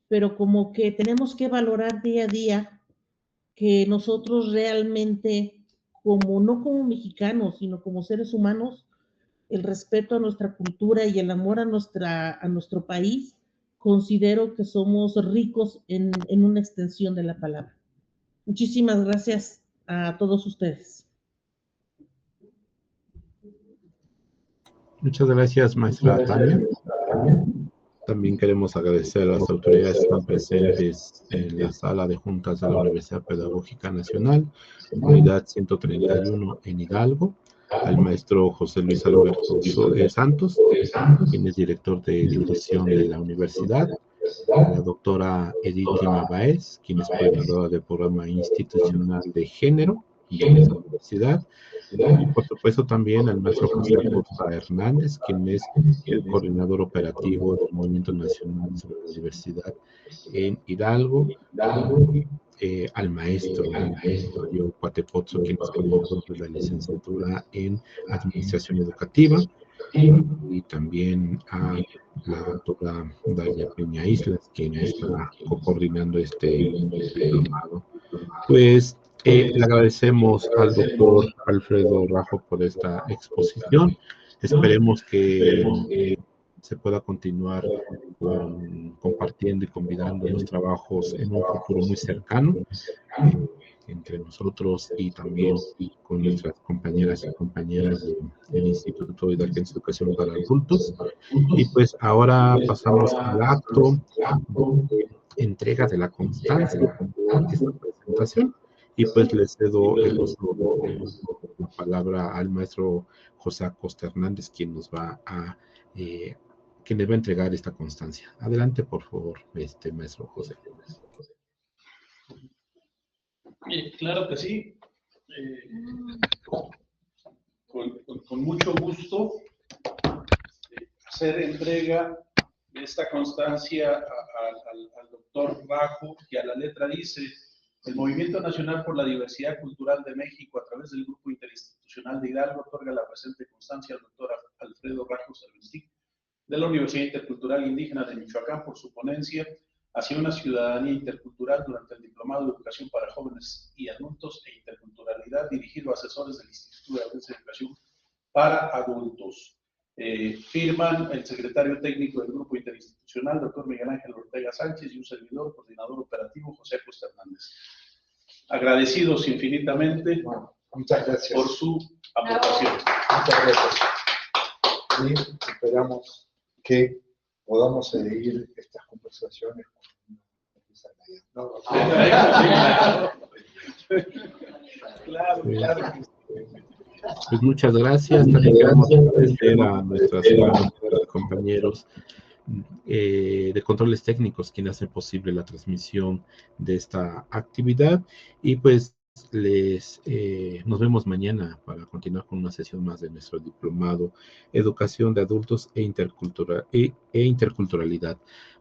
pero como que tenemos que valorar día a día que nosotros realmente, no como mexicanos, sino como seres humanos, el respeto a nuestra cultura y el amor a nuestro país, considero que somos ricos en una extensión de la palabra. Muchísimas gracias a todos ustedes. Muchas gracias, maestra Tania. También queremos agradecer a las autoridades que están presentes en la sala de juntas de la Universidad Pedagógica Nacional, unidad 131 en Hidalgo, al maestro José Luis Alberto Santos, quien es director de dirección de la universidad, a la doctora Editima Baez, quien es coordinadora del programa institucional de género de esa universidad, y por supuesto también al maestro José Acosta Hernández, quien es el coordinador operativo del Movimiento Nacional sobre la Diversidad en Hidalgo, al maestro Mario Cuatepozzo, quien es coordinador de la licenciatura en Administración Educativa, y también a la doctora Dalia Peña Islas, quien está coordinando este diplomado. Pues le agradecemos al doctor Alfredo Rajo por esta exposición. Esperemos que se pueda continuar compartiendo y convidando los trabajos en un futuro muy cercano entre nosotros y también con nuestras compañeras y compañeros del Instituto Hidalguense de Educación para Adultos. Y pues ahora pasamos al acto de entrega de la constancia por esta presentación. Y pues le cedo la palabra al maestro José Acosta Hernández, quien les va a entregar esta constancia. Adelante, por favor, maestro José. Claro que sí. Con mucho gusto hacer entrega de esta constancia al doctor Rajo, que a la letra dice: El Movimiento Nacional por la Diversidad Cultural de México, a través del Grupo Interinstitucional de Hidalgo, otorga la presente constancia al doctor Alfredo Rajo Cerventic, de la Universidad Intercultural Indígena de Michoacán, por su ponencia hacia una ciudadanía intercultural durante el Diplomado de Educación para Jóvenes y Adultos e Interculturalidad, dirigido a asesores del Instituto de Educación para Adultos. Firman el secretario técnico del Grupo Interinstitucional, doctor Miguel Ángel Ortega Sánchez, y un servidor, coordinador operativo, José Acosta Hernández. Agradecidos infinitamente, Bueno, muchas gracias. por su aportación. Muchas gracias. Y esperamos que podamos seguir estas conversaciones con Claro, claro. Pues muchas gracias. También queremos agradecer a nuestros compañeros de controles técnicos quienes hacen posible la transmisión de esta actividad. Y pues nos vemos mañana para continuar con una sesión más de nuestro diplomado Educación de Adultos e Interculturalidad.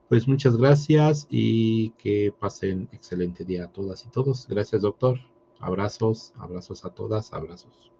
Pues muchas gracias y que pasen excelente día a todas y todos. Gracias, doctor. Abrazos a todas, abrazos.